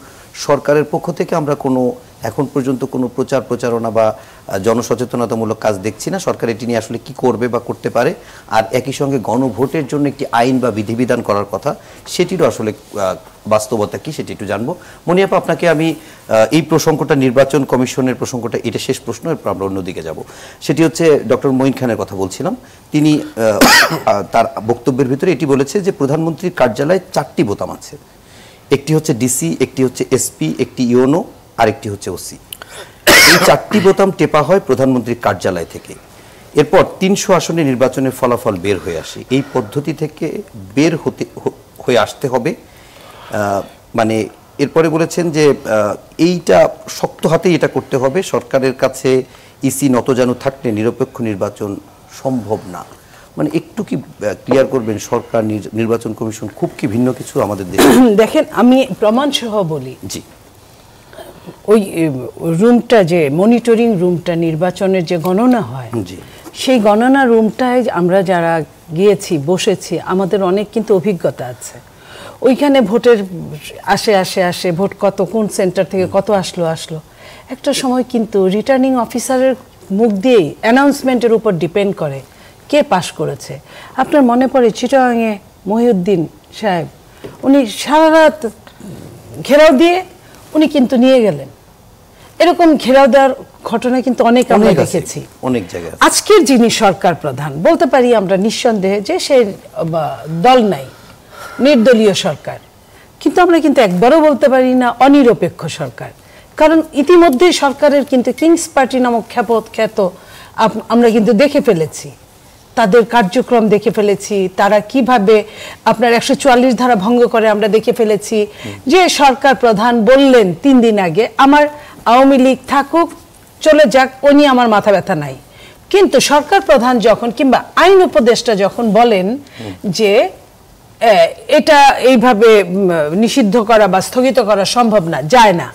সরকারের পক্ষ থেকে আমরা কোনো এখন পর্যন্ত কোনো প্রচারণা বা জনসচেতনতামূলক কাজ দেখছি না। সরকার এটি নিয়ে আসলে কি করবে বা করতে পারে, আর একই সঙ্গে গণভোটের জন্য একটি আইন বা বিধিবিধান করার কথা, সেটিরও আসলে বাস্তবতা কি সেটি একটু জানবো। মনিয়াপা, আপনাকে আমি এই প্রসঙ্গটা, নির্বাচন কমিশনের প্রসঙ্গটা, এটা শেষ প্রশ্ন, এরপর আমরা অন্যদিকে যাব। সেটি হচ্ছে ডক্টর মঈন খানের কথা বলছিলাম। তিনি তার বক্তব্যের ভিতরে এটি বলেছে যে প্রধানমন্ত্রীর কার্যালয়ে 4টি বোতাম আছে, একটি হচ্ছে ডিসি, একটি হচ্ছে এসপি, একটি ইওনো, আর একটি হচ্ছে ওসি। এই 4টি বোতাম টেপা হয় প্রধানমন্ত্রীর কার্যালয় থেকে। এরপর 300 আসনে নির্বাচনের ফলাফল বের হয়ে আসে। এই পদ্ধতি থেকে বের হয়ে আসতে হবে, মানে এরপরে বলেছেন যে এইটা শক্ত হাতে এটা করতে হবে, সরকারের কাছে ইসি নতজানু থাকলে নিরপেক্ষ নির্বাচন সম্ভব না। মানে একটু কি ক্লিয়ার করবেন, সরকার নির্বাচন কমিশন খুব কি ভিন্ন কিছু আমাদের দেশে? দেখেন, আমি প্রমাণ সহ বলি, জি, ওই রুমটা, যে মনিটরিং রুমটা, নির্বাচনের যে গণনা হয়, জি, সেই গণনা রুমটায় আমরা যারা গিয়েছি, বসেছি, আমাদের অনেক কিন্তু অভিজ্ঞতা আছে। ওইখানে ভোটের আসে ভোট কত, কোন সেন্টার থেকে কত আসলো। একটা সময় কিন্তু রিটার্নিং অফিসারের মুখ দিয়েই অ্যানাউন্সমেন্টের উপর ডিপেন্ড করে কে পাশ করেছে। আপনার মনে পড়ে চিটাগাংয়ে মহিউদ্দিন সাহেব, উনি সারা রাত ঘেরাও দিয়ে উনি কিন্তু নিয়ে গেলেন। এরকম ঘেরাও দেওয়ার ঘটনা কিন্তু অনেক আমরা দেখেছি অনেক জায়গায়। আজকের যিনি সরকার প্রধান, বলতে পারি আমরা নিঃসন্দেহে যে সে দল নাই, নির্দলীয় সরকার, কিন্তু আমরা কিন্তু একবারও বলতে পারি না অনিরপেক্ষ সরকার। কারণ ইতিমধ্যেই সরকারের কিন্তু কিংস পার্টি নামক খ্যাত আমরা কিন্তু দেখে ফেলেছি, তাদের কার্যক্রম দেখে ফেলেছি, তারা কিভাবে আপনার 144 ধারা ভঙ্গ করে আমরা দেখে ফেলেছি। যে সরকার প্রধান বললেন 3 দিন আগে, আমার আওয়ামী লীগ থাকুক চলে যাক, ও নিয়ে আমার মাথা ব্যথা নাই, কিন্তু সরকার প্রধান যখন, কিংবা আইন উপদেষ্টা যখন বলেন যে এটা এইভাবে নিষিদ্ধ করা বা স্থগিত করা সম্ভব না, যায় না,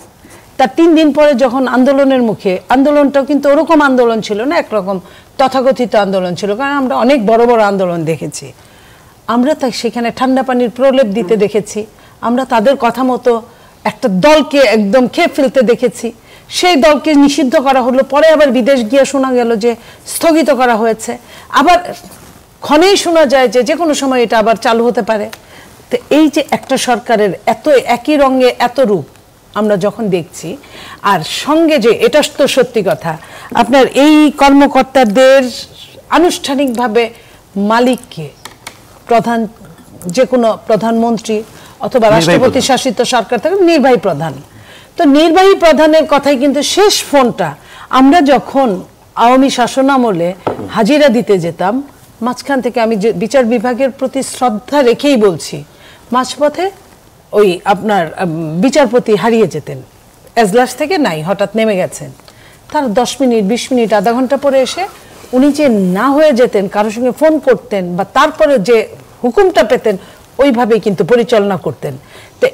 তার 3 দিন পরে যখন আন্দোলনের মুখে, আন্দোলনটাও কিন্তু ওরকম আন্দোলন ছিল না, একরকম তথাকথিত আন্দোলন ছিল, কারণ আমরা অনেক বড় বড় আন্দোলন দেখেছি, আমরা তাই সেখানে ঠান্ডা পানির প্রলেপ দিতে দেখেছি, আমরা তাদের কথা মতো একটা দলকে একদম খেয়ে ফেলতে দেখেছি, সেই দলকে নিষিদ্ধ করা হলো, পরে আবার বিদেশ গিয়ে শোনা গেল যে স্থগিত করা হয়েছে, আবার ক্ষণেই শোনা যায় যে যে কোনো সময় এটা আবার চালু হতে পারে। তো এই যে একটা সরকারের এত একই রঙে এত রূপ আমরা যখন দেখছি, আর সঙ্গে যে, এটা তো সত্যি কথা, আপনার এই কর্মকর্তাদের আনুষ্ঠানিকভাবে মালিককে, প্রধান, যে কোনো প্রধানমন্ত্রী অথবা রাষ্ট্রপতি শাসিত সরকার থেকে নির্বাহী প্রধান, তো নির্বাহী প্রধানের কথাই কিন্তু শেষ ফোনটা আমরা যখন আওয়ামী শাসনামলে হাজিরা দিতে যেতাম, মাঝখান থেকে, আমি যে বিচার বিভাগের প্রতি শ্রদ্ধা রেখেই বলছি, মাঝপথে ওই আপনার বিচারপতি হারিয়ে যেতেন, এজলাস থেকে নাই, হঠাৎ নেমে গেছেন, তার 10 মিনিট 20 মিনিট আধা ঘন্টা পরে এসে উনি যে না হয়ে যেতেন, কারোর সঙ্গে ফোন করতেন বা তারপরে যে হুকুমটা পেতেন ওইভাবেই কিন্তু পরিচালনা করতেন। তো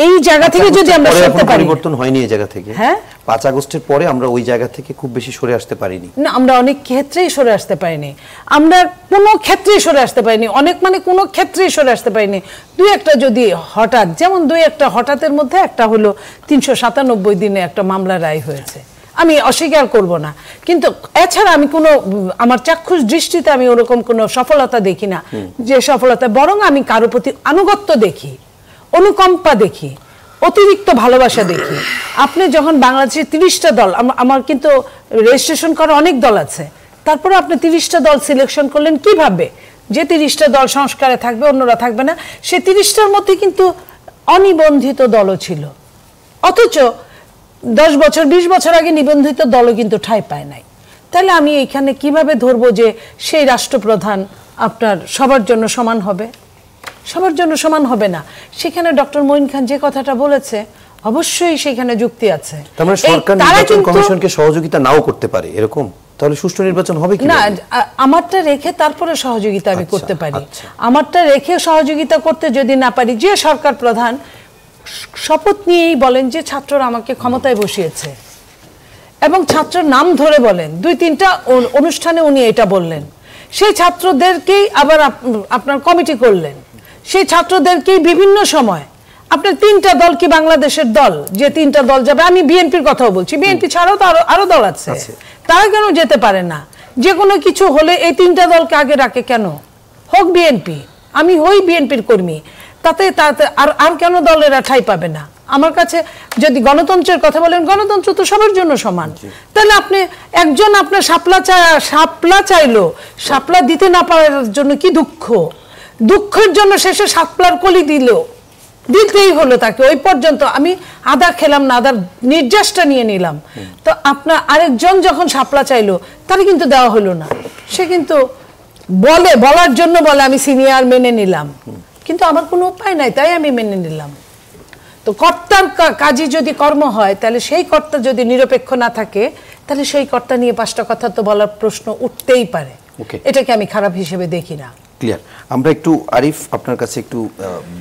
এই জায়গা থেকে যদি আমরা সরতে পারি, পরিবর্তন হয়নি এই জায়গা থেকে। হ্যাঁ, 5 আগস্টের পরে আমরা ওই জায়গা থেকে খুব বেশি সরে আসতে পারিনি না, আমরা অনেক ক্ষেত্রেই সরে আসতে পারিনি, আমরা কোনো ক্ষেত্রেই সরে আসতে পারিনি, অনেক মানে কোনো ক্ষেত্রেই সরে আসতে পারিনি। 2-1টা যদি হঠাৎ, যেমন 2-1টা হঠাৎের মধ্যে একটা হলো 397 দিনে একটা মামলা রায় হয়েছে, আমি অস্বীকার করব না, কিন্তু এছাড়া আমি কোনো, আমার চাক্ষুষ দৃষ্টিতে আমি ওরকম কোনো সফলতা দেখি না, যে সফলতা, বরং আমি কারো প্রতি আনুগত্য দেখি, অনুকম্পা দেখি, অতিরিক্ত ভালোবাসা দেখি। আপনি যখন বাংলাদেশের 30টা দল, আমার কিন্তু রেজিস্ট্রেশন করা অনেক দল আছে, তারপরে আপনি 30টা দল সিলেকশন করলেন কিভাবে, যে 30টা দল সংস্কারে থাকবে, অন্যরা থাকবে না, সেই 30টার মধ্যে কিন্তু অনিবন্ধিত দলও ছিল, অথচ 10 বছর 20 বছর আগে নিবন্ধিত দলও কিন্তু ঠাঁই পায় নাই। তাহলে আমি এইখানে কিভাবে ধরবো যে সেই রাষ্ট্রপ্রধান আপনার সবার জন্য সমান হবে? সবার জন্য সমান হবে না। সেখানে ডক্টর মঈন খান যে কথাটা বলেছে, অবশ্যই সেখানে যুক্তি আছে। তার সরকার নির্বাচন কমিশনকে সহযোগিতা নাও করতে পারে, এরকম তাহলে সুষ্ঠু নির্বাচন হবে কি না? আমারটা রেখে তারপরে সহযোগিতা আমি করতে পারি, আমারটা রেখে সহযোগিতা করতে যদি না পারি, যে সরকার প্রধান শপথ নিয়েই বলেন যে ছাত্ররা আমাকে ক্ষমতায় বসিয়েছে, এবং ছাত্রের নাম ধরে বলেন, 2-3টা অনুষ্ঠানে উনি এটা বললেন। সেই ছাত্রদেরকেই আবার আপনার কমিটি করলেন, সেই ছাত্রদেরকেই বিভিন্ন সময় আপনার 3টা দল কি বাংলাদেশের দল, যে 3টা দল যাবে, আমি বিএনপির কথাও বলছি, বিএনপি ছাড়াও তো আরো দল আছে, তারা কেন যেতে পারে না? যে কোনো কিছু হলে এই 3টা দলকে আগে রাখে কেন? হোক বিএনপি, আমি হই বিএনপির কর্মী, তাতে আর কেন দলেরা ঠাঁই পাবে না? আমার কাছে যদি গণতন্ত্রের কথা বলেন, গণতন্ত্র তো সবার জন্য সমান। তাহলে আপনি একজন আপনার শাপলা চাইলো, শাপলা দিতে না পারার জন্য কি দুঃখের জন্য শেষে শাপলার কলি দিতেই হলো তাকে। ওই পর্যন্ত আমি আদা খেলাম না, আদার নির্যাসটা নিয়ে নিলাম। তো আপনার আরেকজন যখন শাপলা চাইলো, তার কিন্তু দেওয়া হলো না। সে কিন্তু বলার জন্য বলে আমি সিনিয়র, মেনে নিলাম, কিন্তু আমার কোনো উপায় নাই, তাই আমি মেনে নিলাম। তো কর্তার কাজই যদি কর্ম হয়, তাহলে সেই কর্তা যদি নিরপেক্ষ না থাকে, তাহলে সেই কর্তা নিয়ে 5টা কথা তো বলার প্রশ্ন উঠতেই পারে। এটাকে আমি খারাপ হিসেবে দেখি না। ক্লিয়ার। আমরা একটু আরিফ আপনার কাছে একটু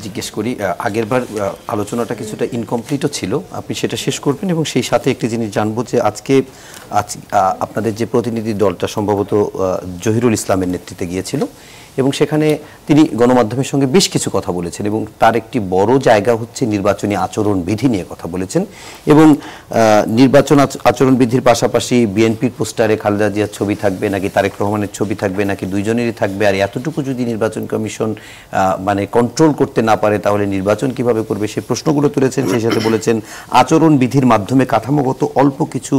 জিজ্ঞেস করি, আগেরবার আলোচনাটা কিছুটা ইনকমপ্লিটও ছিল, আপনি সেটা শেষ করবেন এবং সেই সাথে একটি জিনিস জানবো যে আজকে আপনাদের যে প্রতিনিধি দলটা সম্ভবত জহিরুল ইসলামের নেতৃত্বে গিয়েছিল এবং সেখানে তিনি গণমাধ্যমের সঙ্গে বেশ কিছু কথা বলেছেন এবং তার একটি বড় জায়গা হচ্ছে নির্বাচনী আচরণবিধি নিয়ে কথা বলেছেন এবং নির্বাচন আচরণবিধির পাশাপাশি বিএনপির পোস্টারে খালেদা জিয়ার ছবি থাকবে নাকি তারেক রহমানের ছবি থাকবে নাকি দুইজনেরই থাকবে, আর এতটুকু যদি নির্বাচন কমিশন মানে কন্ট্রোল করতে না পারে তাহলে নির্বাচন কিভাবে করবে, সেই প্রশ্নগুলো তুলেছেন। সেই সাথে বলেছেন আচরণবিধির মাধ্যমে কাঠামোগত অল্প কিছু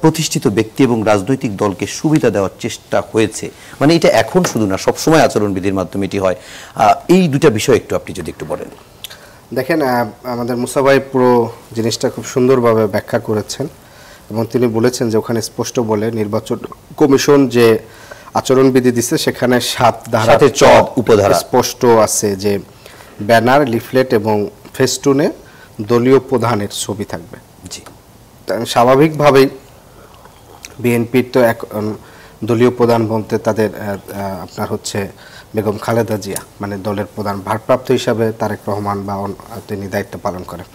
প্রতিষ্ঠিত ব্যক্তি এবং রাজনৈতিক দলকে সুবিধা দেওয়ার চেষ্টা হয়েছে, মানে এটা এখন শুধু না, সবসময় আচরণবিধির মাধ্যমে এটি হয়। এই দুটা বিষয় একটু আপনি যদি একটু বলেন। দেখেন, আমাদের মুসা ভাই পুরো জিনিসটা খুব সুন্দরভাবে ব্যাখ্যা করেছেন এবং তিনি বলেছেন যে ওখানে স্পষ্ট বলে নির্বাচন কমিশন যে আচরণবিধি দিচ্ছে সেখানে 7 ধারা উপধারা স্পষ্ট আছে যে ব্যানার, লিফলেট এবং ফেস্টুনে দলীয় প্রধানের ছবি থাকবে। জি, স্বাভাবিকভাবেই বিএনপির তো এক দলীয় প্রধান বলতে তাদের আপনার হচ্ছে বেগম খালেদা জিয়া, মানে দলের প্রধান ভারপ্রাপ্ত হিসাবে তারেক রহমান বা তিনি দায়িত্ব পালন করেন।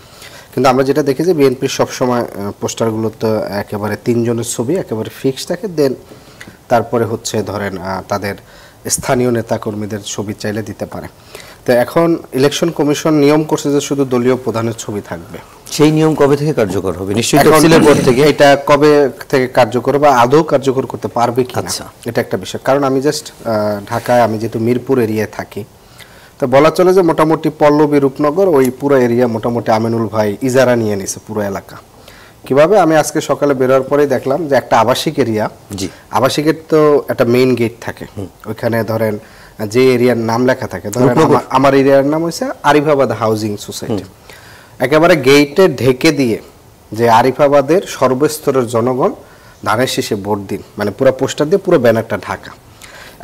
কিন্তু আমরা যেটা দেখি যে বিএনপির সবসময় পোস্টারগুলো তো একেবারে 3 জনের ছবি একেবারে ফিক্স থাকে, দেন তারপরে হচ্ছে ধরেন তাদের স্থানীয় নেতাকর্মীদের ছবি চাইলে দিতে পারে। তো এখন ইলেকশন কমিশন নিয়ম করছে যে শুধু দলীয় প্রধানের ছবি থাকবে। সেই নিয়ম কবে থেকে কার্যকর হবে? নিশ্চয়ই তফসিলের পর থেকে। এটা কবে থেকে কার্যকর বা আদৌ কার্যকর করতে পারবে কিনা এটা একটা বিষয়। কারণ আমি জাস্ট ঢাকায়, আমি যেহেতু মিরপুর এরিয়ায় থাকি, তো বলা চলে যে মোটামুটি পল্লবী, রূপনগর ওই পুরো এরিয়া মোটামুটি আমিনুল ভাই ইজারা নিয়ে নিছে পুরো এলাকা। কিভাবে? আমি আজকে সকালে বেরোর পরেই দেখলাম যে একটা আবাসিক এরিয়া, আবাসিকের তো একটা মেইন গেট থাকে, ওইখানে ধরেন যে এরিয়ার নাম লেখা থাকে, ধরেন আমার এরিয়ার নাম হচ্ছে আরিফাবাদ হাউজিং সোসাইটি, একেবারে গেটে ঢেকে দিয়ে যে আরিফাবাদের সর্বস্তরের জনগণ ধানের শীষে ভোট দিন, মানে পুরো পোস্টার দিয়ে পুরো ব্যানারটা ঢাকা।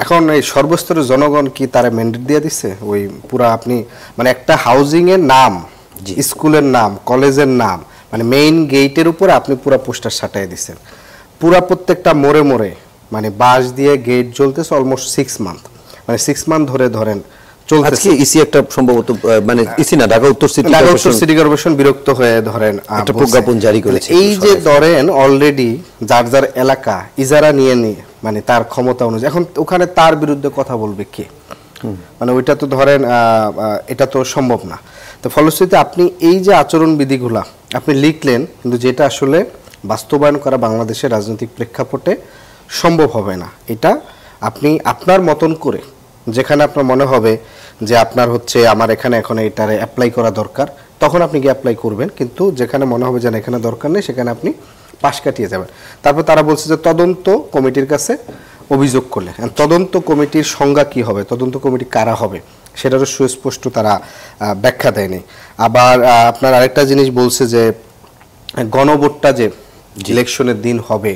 এখন এই সর্বস্তরের জনগণ কি তারা ম্যান্ডেট দিয়ে দিচ্ছে? ওই পুরো আপনি মানে একটা হাউজিং এর নাম, স্কুলের নাম, কলেজের নাম, মানে মেইন গেটের উপরে আপনি পুরো পোস্টার সাটাই দিচ্ছেন, পুরা প্রত্যেকটা মোড়ে মোড়ে, মানে বাঁশ দিয়ে গেট জ্বলতেছে অলমোস্ট 6 মান্থ, মানে 6 মান্থ ধরে ধরেন চলতেছে। ইসি একটা সম্ভবত মানে ইসি না, ঢাকা উত্তর সিটি কর্পোরেশন বিরক্ত হয়ে ধরেন একটা প্রজ্ঞাপন জারি করেছে। এই যে ধরেন অলরেডি যার যার এলাকা ইজারা নিয়ে মানে তার ক্ষমতা অনুযায়ী এখন ওখানে তার বিরুদ্ধে কথা বলবে কে? মানে ওইটা তো ধরেন এটা তো সম্ভব না। তো ফলশ্রুতিতে আপনি এই যে আচরণ বিধিগুলা আপনি লিখলেন, কিন্তু যেটা আসলে বাস্তবায়ন করা বাংলাদেশের রাজনৈতিক প্রেক্ষাপটে সম্ভব হবে না। এটা আপনি আপনার মতন করে, যেখানে আপনার মনে হবে যে আপনার হচ্ছে আমার এখানে এখন এটারে অ্যাপ্লাই করা দরকার, তখন আপনি কি অ্যাপ্লাই করবেন, কিন্তু যেখানে মনে হবে যে এখানে দরকার নেই সেখানে আপনি পাশ কাটিয়ে যাবেন। তারপর তারা বলছে যে তদন্ত কমিটির কাছে অভিযোগ করলে, তদন্ত কমিটির সংজ্ঞা কি হবে, তদন্ত কমিটি কারা হবে সেটারও সুস্পষ্ট তারা ব্যাখ্যা দেয়নি। আবার আপনার আরেকটা জিনিস বলছে যে গণভোটটা যে ইলেকশনের দিন হবে,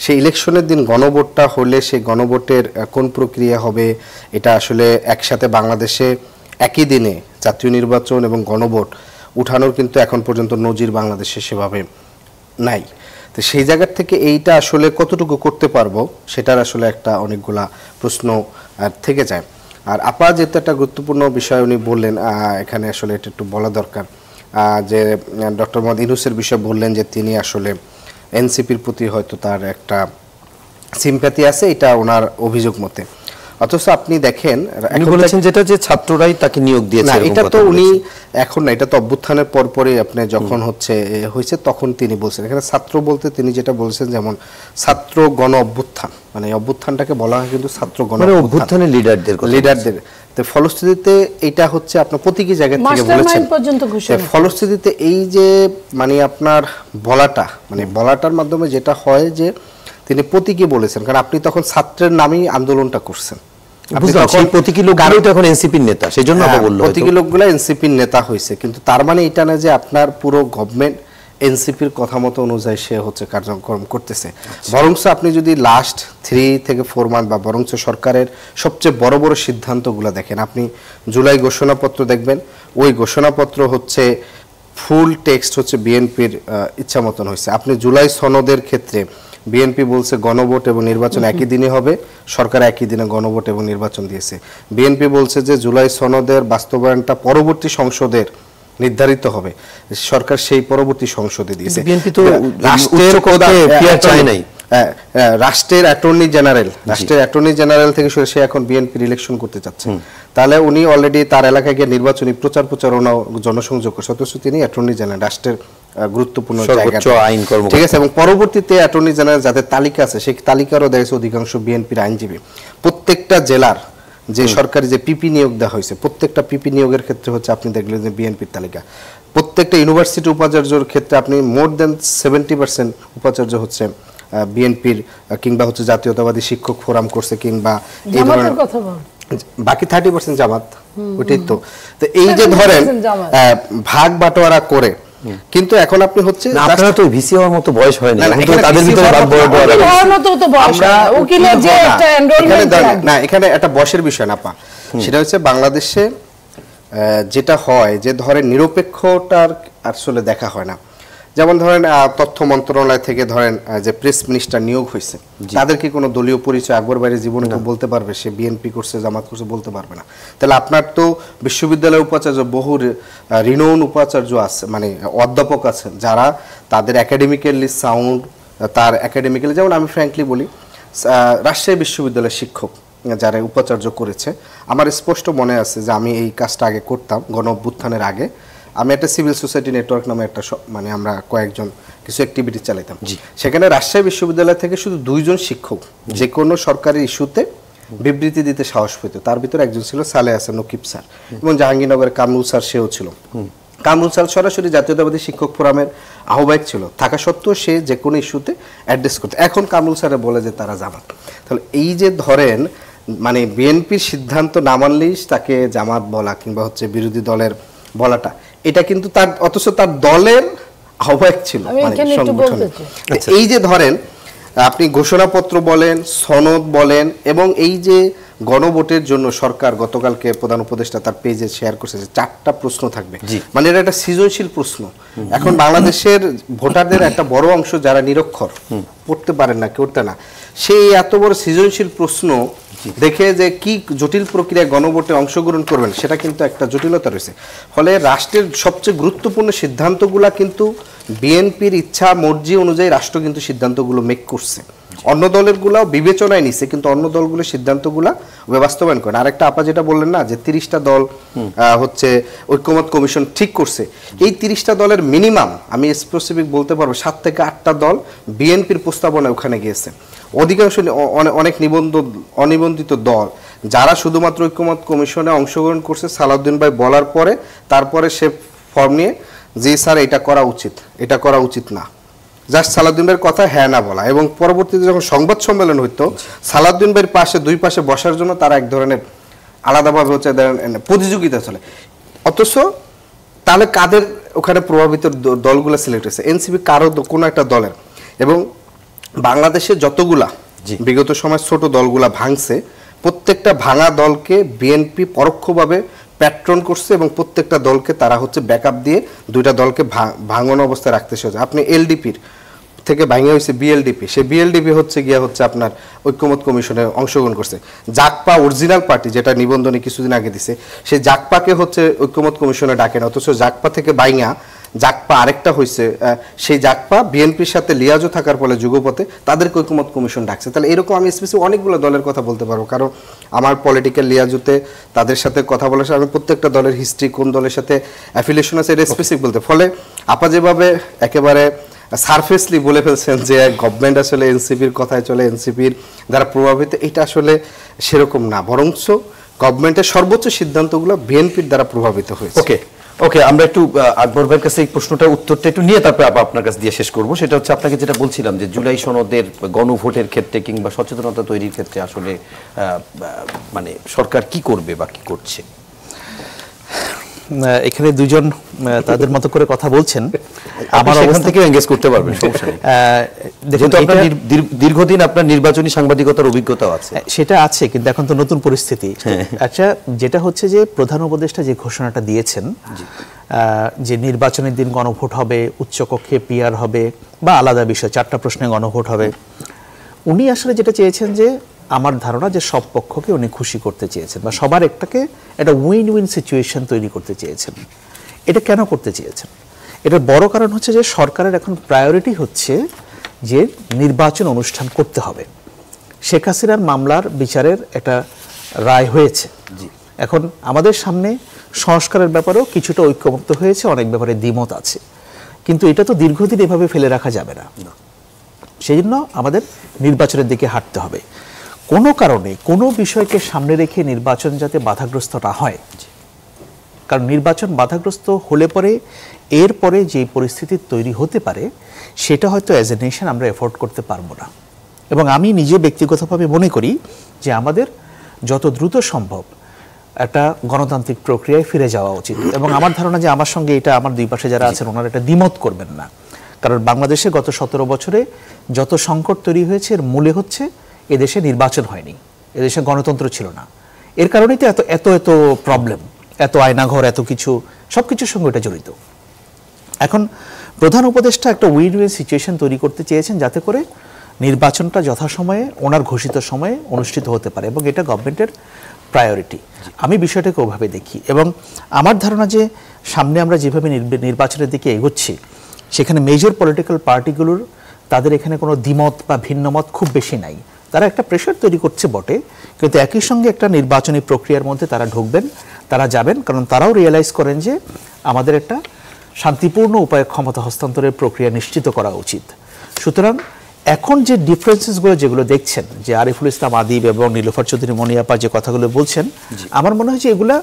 সেই ইলেকশনের দিন গণভোটটা হলে সেই গণভোটের কোন প্রক্রিয়া হবে, এটা আসলে একসাথে বাংলাদেশে একই দিনে জাতীয় নির্বাচন এবং গণভোট উঠানোর কিন্তু এখন পর্যন্ত নজির বাংলাদেশে সেভাবে নাই। তো সেই জায়গার থেকে এইটা আসলে কতটুকু করতে পারবো সেটার আসলে একটা অনেকগুলা প্রশ্ন থেকে যায়। আর আপা যেহেতু একটা গুরুত্বপূর্ণ বিষয় উনি বললেন, এখানে আসলে এটা একটু বলা দরকার যে ডক্টর মোহাম্মদ ইউনূসের বিষয়ে বললেন যে তিনি আসলে এনসিপির প্রতি হয়তো তার একটা সিম্প্যাথি আছে, এটা ওনার অভিযোগ মতে। অথচ আপনি দেখেন উনি বলেছেন যেটা যে ছাত্ররাই তাকে নিয়োগ দিয়েছে, না এটা তো উনি এখন না, এটা তো অভ্যুত্থানের পরপরই আপনি যখন হয়েছে তখন তিনি বলছেন। এখানে ছাত্র বলতে তিনি যেটা বলছেন, যেমন ছাত্র গণ অভ্যুত্থান, মানে অভ্যুত্থানটাকে বলা হয় কিন্তু ছাত্র গণ অভ্যুত্থানের লিডারদের। তো ফলশ্রুতিতে এটা হচ্ছে আপনার প্রতীকী জায়গা থেকে বলেছেন, ফলশ্রুতিতে এই যে মানে আপনার বলাটার মাধ্যমে যেটা হয় যে তিনি প্রতীকী বলেছেন, কারণ আপনি তখন ছাত্রের নামেই আন্দোলনটা করছেন। প্রতীকী লোকগুলো তো এখন এনসিপির নেতা, সেজন্য প্রতীকী লোকগুলো এনসিপির নেতা হয়েছে, কিন্তু তার মানে এটা না যে আপনার পুরো গভর্নমেন্ট এনসিপির কথা মতো অনুযায়ী সে হচ্ছে কার্যক্রম করতেছে। বরঞ্চ আপনি যদি লাস্ট 3 থেকে 4 মান্থ বা বরঞ্চ সরকারের সবচেয়ে বড় বড় সিদ্ধান্তগুলো দেখেন, আপনি জুলাই ঘোষণাপত্র দেখবেন, ওই ঘোষণাপত্র হচ্ছে ফুল টেক্সট হচ্ছে বিএনপির ইচ্ছা মতন হয়েছে। আপনি জুলাই সনদের ক্ষেত্রে বিএনপি বলছে গণভোট এবং নির্বাচন একই দিনে হবে, সরকার একই দিনে গণভোট এবং নির্বাচন দিয়েছে। বিএনপি বলছে যে জুলাই সনদের বাস্তবায়নটা পরবর্তী সংসদের নির্ধারিত হবে, সরকার সেই পরবর্তী সংসদে দিয়েছে। বিএনপি তো রাষ্ট্রের অ্যাটর্নি জেনারেল থেকে সে এখন বিএনপির ইলেকশন করতে চাচ্ছে, তাহলে উনি অলরেডি তার এলাকায় গিয়ে নির্বাচনী প্রচারণা জনসংযোগ করছে, অথচ তিনি অ্যাটর্নি জেনারেল, রাষ্ট্রের গুরুত্বপূর্ণ জায়গা, ঠিক আছে। এবং পরবর্তীতে অ্যাটর্নি জেনারেল যাদের তালিকা আছে সেই তালিকারও দেখেছে অধিকাংশ বিএনপির আইনজীবী। প্রত্যেকটা জেলার যে সরকারি যে পিপি নিয়োগ দেওয়া হয়েছে, প্রত্যেকটা পিপি নিয়োগের ক্ষেত্রে হচ্ছে আপনি দেখলেন যে বিএনপির তালিকা। প্রত্যেকটা ইউনিভার্সিটি উপাচার্যর ক্ষেত্রে আপনি মোর দেন 70% উপাচার্য হচ্ছে বিএনপির, কিংবা হচ্ছে জাতীয়তাবাদী শিক্ষক ফোরাম করছে, কিংবা এই ধরনের, বাকি 30% জামাত। ওইটাই তো এই যে ধরেন ভাগ বাটোয়ারা করে, কিন্তু এখন আপনি হচ্ছে আপনারা তো ভিসি হওয়ার মতো বয়স হয়নি, তাদের ভিতরে না, এখানে একটা বয়সের বিষয় না পা, সেটা হচ্ছে বাংলাদেশে যেটা হয় যে ধরেন নিরপেক্ষতার আসলে দেখা হয় না। যেমন ধরেন তথ্য মন্ত্রণালয় থেকে ধরেন যে প্রেস মিনিস্টার নিয়োগ হয়েছে, তাদের কি কোনো দলীয় পরিচয় আকবর বাইরে জীবনে বলতে পারবে সে বিএনপি করছে জামাত করছে? বলতে পারবে না। তাহলে আপনার তো বিশ্ববিদ্যালয়ের উপাচার্য, বহু রিনোন উপাচার্য আছে, মানে অধ্যাপক আছেন যারা তাদের একাডেমিক্যালি সাউন্ড, তার একাডেমিক্যালি, যেমন আমি ফ্র্যাঙ্কলি বলি রাজশাহী বিশ্ববিদ্যালয়ের শিক্ষক যারা উপাচার্য করেছে, আমার স্পষ্ট মনে আছে যে আমি এই কাজটা আগে করতাম গণ অভ্যুত্থানের আগে। আমি একটা সিভিল সোসাইটি নেটওয়ার্ক নামে একটা মানে আমরা কয়েকজন কিছু অ্যাক্টিভিটি চালাইতাম, সেখানে রাজশাহী বিশ্ববিদ্যালয় থেকে শুধু 2 জন শিক্ষক যে কোনো সরকারি ইস্যুতে বিবৃতি দিতে সাহস পেত। তার ভিতরে একজন ছিল সালেহ হাসান নকিব স্যার, এবং জাহাঙ্গীরনগরের কামরুল স্যার সেও ছিল। কামরুল স্যার সরাসরি জাতীয়তাবাদী শিক্ষক ফোরামের আহ্বায়ক ছিল, থাকা সত্ত্বেও সে যে কোনো ইস্যুতে অ্যাড্রেস করতে। এখন কামরুল স্যারে বলে যে তারা জামাত। তাহলে এই যে ধরেন মানে বিএনপির সিদ্ধান্ত না মানলেই তাকে জামাত বলা কিংবা হচ্ছে বিরোধী দলের বলাটা, এটা কিন্তু তার, অথচ তার দলের আহ্বায়ক ছিল মানে সংগঠনে। এই যে ধরেন আপনি ঘোষণাপত্র বলেন, সনদ বলেন, এবং এই যে গণভোটের জন্য সরকার গতকালকে প্রধান উপদেষ্টা তার পেজে শেয়ার করছে যে 4টা প্রশ্ন থাকবে, মানে এটা একটা সৃজনশীল প্রশ্ন। এখন বাংলাদেশের ভোটারদের একটা বড় অংশ যারা নিরক্ষর, পড়তে পারেন না, করতে না, সেই এত বড় সৃজনশীল প্রশ্ন দেখে যে কি জটিল প্রক্রিয়ায় গণভোটে অংশগ্রহণ করবেন সেটা কিন্তু একটা জটিলতা রয়েছে। ফলে রাষ্ট্রের সবচেয়ে গুরুত্বপূর্ণ সিদ্ধান্তগুলো কিন্তু বিএনপির ইচ্ছা মর্জি অনুযায়ী রাষ্ট্র কিন্তু সিদ্ধান্তগুলো মেক করছে, অন্য দলের গুলাও বিবেচনায় নিছে, কিন্তু অন্য দলগুলোর সিদ্ধান্তগুলো বাস্তবায়ন করেন। আরেকটা আপা যেটা বললেন না যে 30টা দল হচ্ছে ঐক্যমত কমিশন ঠিক করছে, এই 30টা দলের মিনিমাম আমি স্পেসিফিক বলতে পারবো 7 থেকে 8টা দল বিএনপির প্রস্তাবনায় ওখানে গিয়েছে। অধিকাংশ অনেক অনিবন্ধিত দল যারা শুধুমাত্র ঐক্যমত কমিশনে অংশগ্রহণ করছে, সালাউদ্দিন ভাই বলার পরে তারপরে সে ফর্ম নিয়ে যে স্যার এটা করা উচিত, এটা করা উচিত না, জাস্ট সালাউদ্দিন ভাইয়ের কথা হ্যাঁ না বলা। এবং পরবর্তীতে যখন সংবাদ সম্মেলন হইতো, সালাউদ্দিন ভাইয়ের পাশে 2 পাশে বসার জন্য তারা এক ধরনের আলাদাভাবে হচ্ছে প্রতিযোগিতা চলে। অথচ তাহলে কাদের ওখানে প্রভাবিত দলগুলো সিলেক্ট হয়েছে? এনসিপি কারো কোনো একটা দলের। এবং বাংলাদেশে যতগুলা বিগত সময় ছোট দলগুলা ভাঙছে, প্রত্যেকটা ভাঙা দলকে বিএনপি পরোক্ষভাবে প্যাট্রন করছে, এবং প্রত্যেকটা দলকে তারা হচ্ছে ব্যাকআপ দিয়ে 2টা দলকে ভাঙানো অবস্থায় রাখতে সহজ। আপনি এলডিপির থেকে ভাঙে হয়েছে বিএলডিপি, সেই বিএলডিপি হচ্ছে গিয়া হচ্ছে আপনার ঐক্যমত কমিশনে অংশগ্রহণ করছে। জাকপা অরিজিনাল পার্টি যেটা নিবন্ধনে কিছুদিন আগে দিছে, সেই জাকপাকে হচ্ছে ঐক্যমত কমিশনে ডাকে না, অথচ জাকপা থেকে বাইঙা জাকপা আরেকটা হয়েছে, সেই জাকপা বিএনপির সাথে লিয়াজও থাকার ফলে যুগপথে তাদেরকে ঐকমত্য কমিশন ডাকছে। তাহলে এরকম আমি স্পেসিফিক অনেকগুলো দলের কথা বলতে পারবো, কারণ আমার পলিটিক্যাল লিয়াজুতে তাদের সাথে কথা বলার সময় আমি প্রত্যেকটা দলের হিস্ট্রি, কোন দলের সাথে অ্যাফিলিয়েশন আছে এটা স্পেসিফিক বলতে। ফলে আপা যেভাবে একেবারে সারফেসলি বলে ফেলছেন যে গভর্নমেন্ট আসলে এনসিপির কথায় চলে, এনসিপির দ্বারা প্রভাবিত, এটা আসলে সেরকম না, বরঞ্চ গভর্নমেন্টের সর্বোচ্চ সিদ্ধান্তগুলো বিএনপির দ্বারা প্রভাবিত হয়েছে। ওকে, আমরা একটু আকবর ভাইয়ের কাছে এই প্রশ্নটা উত্তরটা একটু নিয়ে তারপরে আপনার কাছে দিয়ে শেষ করব। সেটা হচ্ছে আপনাকে যেটা বলছিলাম যে জুলাই সনদের গণভোটের ক্ষেত্রে কিংবা সচেতনতা তৈরির ক্ষেত্রে আসলে মানে সরকার কি করবে বা কি করছে। এখানে দুজন তাদের মতো করে কথা বলছেন, আমার অবস্থান থেকে এনগেজ করতে পারবেন, সমস্যা নেই। যেহেতু আপনার দীর্ঘদিন আপনার নির্বাচনী সাংবাদিকতার অভিজ্ঞতা আছে। সেটা আছে, কিন্তু এখন তো নতুন পরিস্থিতি। আচ্ছা, যেটা হচ্ছে যে প্রধান উপদেষ্টা যে ঘোষণাটা দিয়েছেন যে নির্বাচনের দিন গণভোট হবে, উচ্চকক্ষে পিআর হবে বা আলাদা বিষয় 4টা প্রশ্নে গণভোট হবে, উনি আসলে যেটা চেয়েছেন যে আমার ধারণা যে সব পক্ষকে উনি খুশি করতে চেয়েছেন বা সবার একটা উইন উইন সিচুয়েশন তৈরি করতে চেয়েছেন। এটা কেন করতে চেয়েছেন? এটার বড় কারণ হচ্ছে যে সরকারের এখন প্রায়োরিটি হচ্ছে যে নির্বাচন অনুষ্ঠান করতে হবে। শেখ হাসিনার মামলার বিচারের একটা রায় হয়েছে, এখন আমাদের সামনে সংস্কারের ব্যাপারেও কিছুটা ঐক্যমত্য হয়েছে, অনেক ব্যাপারে দ্বিমত আছে, কিন্তু এটা তো দীর্ঘদিন এভাবে ফেলে রাখা যাবে না। সেই জন্য আমাদের নির্বাচনের দিকে হাঁটতে হবে। কোনো কারণে কোনো বিষয়কে সামনে রেখে নির্বাচন যাতে বাধাগ্রস্ত না হয়, কারণ নির্বাচন বাধাগ্রস্ত হলে পরে এরপরে যে পরিস্থিতি তৈরি হতে পারে সেটা হয়তো অ্যাজ এ নেশন আমরা এফোর্ড করতে পারবো না। এবং আমি নিজে ব্যক্তিগতভাবে মনে করি যে আমাদের যত দ্রুত সম্ভব একটা গণতান্ত্রিক প্রক্রিয়ায় ফিরে যাওয়া উচিত। এবং আমার ধারণা যে আমার সঙ্গে এটা আমার দুই পাশে যারা আছেন ওনারা এটা দ্বিমত করবেন না, কারণ বাংলাদেশে গত 17 বছরে যত সংকট তৈরি হয়েছে এর মূলে হচ্ছে এদেশে নির্বাচন হয়নি, এদেশে গণতন্ত্র ছিল না। এর কারণেই তো এত এত প্রবলেম, এত আয়নাঘর, এত কিছু, সব কিছুর সঙ্গে এটা জড়িত। এখন প্রধান উপদেষ্টা একটা উইন উইন সিচুয়েশন তৈরি করতে চেয়েছেন যাতে করে নির্বাচনটা যথাসময়ে ওনার ঘোষিত সময়ে অনুষ্ঠিত হতে পারে, এবং এটা গভর্নমেন্টের প্রায়োরিটি। আমি বিষয়টাকে ওভাবে দেখি, এবং আমার ধারণা যে সামনে আমরা যেভাবে নির্বাচনের দিকে এগোচ্ছি সেখানে মেজর পলিটিক্যাল পার্টিগুলোর তাদের এখানে কোনো দ্বিমত বা ভিন্নমত খুব বেশি নাই। তারা একটা প্রেশার তৈরি করছে বটে, কিন্তু একই সঙ্গে একটা নির্বাচনী প্রক্রিয়ার মধ্যে তারা ঢুকবেন, তারা যাবেন, কারণ তারাও রিয়েলাইজ করেন যে আমাদের একটা শান্তিপূর্ণ উপায়ে ক্ষমতা হস্তান্তরের প্রক্রিয়া নিশ্চিত করা উচিত। সুতরাং এখন যে ডিফারেন্সেসগুলো যেগুলো দেখছেন, যে আরিফুল ইসলাম আদিব এবং নীলুফার চৌধুরী মনিয়াপা যে কথাগুলো বলছেন, আমার মনে হয় যে এগুলা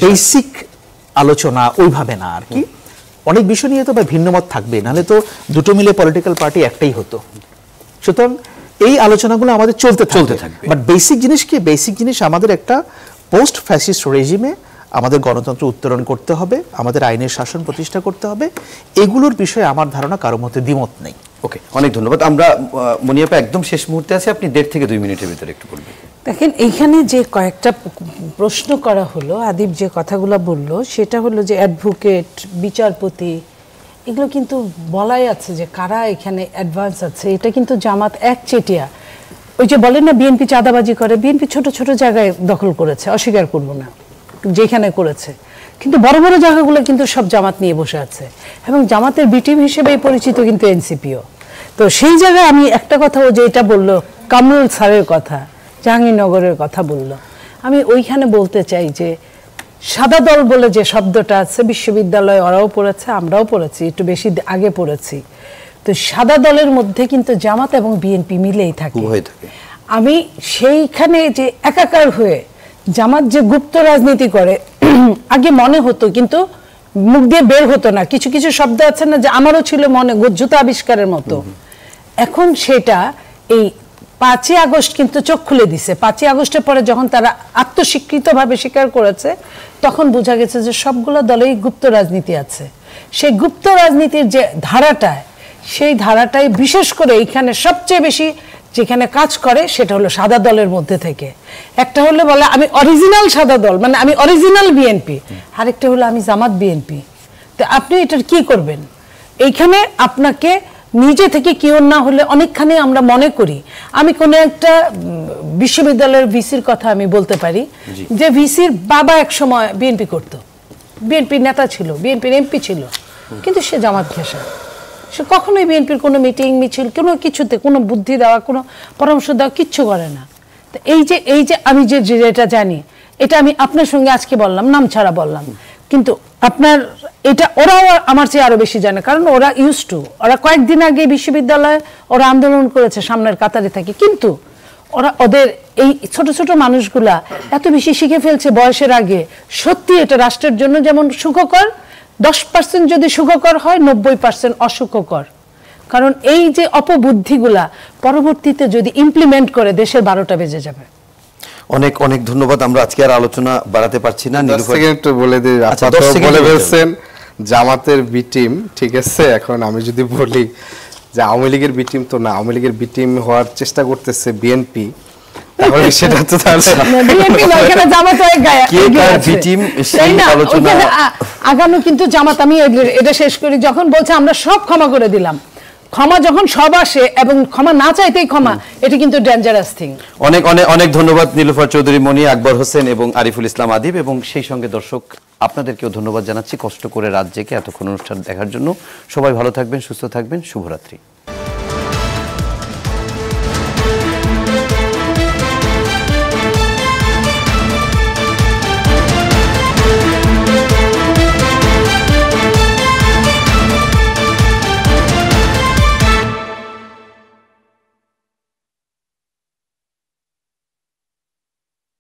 বেসিক আলোচনা ওইভাবে না আর কি। অনেক বিষয় নিয়ে তো বা ভিন্নমত থাকবে, নাহলে তো দুটো মিলে পলিটিক্যাল পার্টি একটাই হতো। সুতরাং এই আলোচনাগুলো আমাদের চলতে থাকবে। বাট বেসিক জিনিস কি? বেসিক জিনিস আমাদের একটা পোস্ট ফ্যাসিস্ট রেজিমে আমাদের গণতন্ত্র উত্তরণ করতে হবে, আমাদের আইনের শাসন প্রতিষ্ঠা করতে হবে। এগুলোর বিষয়ে আমার ধারণা কারোর মধ্যে দ্বিমত নেই। ওকে, অনেক ধন্যবাদ। আমরা মনিয়াপা একদম শেষ মুহূর্তে আছে, আপনি 1.5 থেকে 2 মিনিটের ভিতরে একটু বলবেন। দেখেন, এইখানে যে কয়েকটা প্রশ্ন করা হলো, আদিব যে কথাগুলো বলল সেটা হলো যে অ্যাডভোকেট, বিচারপতি, এগুলো কিন্তু বলাই আছে যে কারা এখানে অ্যাডভান্স আছে। এটা কিন্তু জামাত একচেটিয়া, ওই যে বলেন না বিএনপি চাঁদাবাজি করে, বিএনপি ছোট ছোট জায়গায় দখল করেছে, অস্বীকার করব না, যেখানে করেছে, কিন্তু বড় বড় জায়গাগুলো কিন্তু সব জামাত নিয়ে বসে আছে, এবং জামাতের বি টিম হিসেবে পরিচিত কিন্তু এনসিপিও। তো সেই জায়গায় আমি একটা কথা, ও যে এটা বললো কামরুল স্যারের কথা, জাহাঙ্গীরনগরের কথা বলল, আমি ওইখানে বলতে চাই যে সাদা দল বলে যে শব্দটা আছে, বিশ্ববিদ্যালয়ে ওরাও পড়েছে, আমরাও পড়েছি, একটু বেশি আগে পড়েছি। তো সাদা দলের মধ্যে কিন্তু জামাত এবং বিএনপি মিলেই থাকে। আমি সেইখানে যে একাকার হয়ে জামাত যে গুপ্ত রাজনীতি করে আগে মনে হতো, কিন্তু মুখ দিয়ে বের হতো না। কিছু কিছু শব্দ আছে না যে আমারও ছিল মনে, জুতা আবিষ্কারের মতো। এখন সেটা এই 5ই আগস্ট কিন্তু চোখ খুলে দিছে। 5ই আগস্টের পরে যখন তারা আত্মস্বীকৃতভাবে স্বীকার করেছে, তখন বোঝা গেছে যে সবগুলো দলেই গুপ্ত রাজনীতি আছে। সেই গুপ্ত রাজনীতির যে ধারাটায়, সেই ধারাটাই বিশেষ করে এইখানে সবচেয়ে বেশি যেখানে কাজ করে সেটা হলো সাদা দলের মধ্যে থেকে। একটা হলো বলে আমি অরিজিনাল সাদা দল, মানে আমি অরিজিনাল বিএনপি, আরেকটা হলো আমি জামাত বিএনপি। তো আপনি এটার কি করবেন? এইখানে আপনাকে নিজে থেকে কিওর না হলে অনেকখানি আমরা মনে করি, আমি কোনো একটা বিশ্ববিদ্যালয়ের ভিসির কথা আমি বলতে পারি যে ভিসির বাবা এক সময় বিএনপি করতো, বিএনপির নেতা ছিল, বিএনপির এমপি ছিল, কিন্তু সে জামাত ঘেঁষা, সে কখনোই বিএনপির কোনো মিটিং মিছিল কোনো কিছুতে কোনো বুদ্ধি দেওয়া কোনো পরামর্শ দেওয়া কিচ্ছু করে না। তো এই যে আমি যেটা জানি এটা আমি আপনার সঙ্গে আজকে বললাম, নাম ছাড়া বললাম, কিন্তু আপনার এটা ওরাও আমার চেয়ে আরো বেশি জানে, কারণ ওরা ইউজ টু, ওরা কয়েকদিন আগে বিশ্ববিদ্যালয়ে ওরা আন্দোলন করেছে সামনের কাতারে থাকে, কিন্তু ওদের এই ছোট ছোট মানুষগুলা এত বেশি শিখে ফেলছে বয়সের আগে। সত্যি এটা রাষ্ট্রের জন্য যেমন সুখকর, 10% যদি সুখকর হয় 90% অসুখকর, কারণ এই যে অপবুদ্ধিগুলা পরবর্তীতে যদি ইমপ্লিমেন্ট করে দেশের 12টা বেজে যাবে। অনেক অনেক ধন্যবাদ। আমরা আজকে আর আলোচনা বাড়াতে পারছি না। একটু বলে দিই, বলে ফেলছেন জামাতের বি টিম, ঠিক আছে। এখন আমি যদি বলি যে আওয়ামী লীগের বি টিম তো না, আওয়ামী লীগের বি টিম হওয়ার চেষ্টা করতেছে বিএনপি, তাহলে সেটা তো বিএনপি না, এখানে জামাত হয়ে গায় কে কার বি টিম সেই আলোচনা আগানো। কিন্তু জামাত, আমি এটা শেষ করি, যখন বলছে আমরা সব ক্ষমা করে দিলাম, ক্ষমা যখন সব আসে এবং ক্ষমা না চাইতেই ক্ষমা, এটা কিন্তু ডেঞ্জারাস থিং। অনেক অনেক অনেক ধন্যবাদ নীলুফার চৌধুরী মনি, আকবর হোসেন এবং আরিফুল ইসলাম আদিব, এবং সেই সঙ্গে দর্শক আপনাদেরকেও ধন্যবাদ জানাচ্ছি কষ্ট করে রাত জেগে এতক্ষণ অনুষ্ঠান দেখার জন্য। সবাই ভালো থাকবেন, সুস্থ থাকবেন, শুভরাত্রি।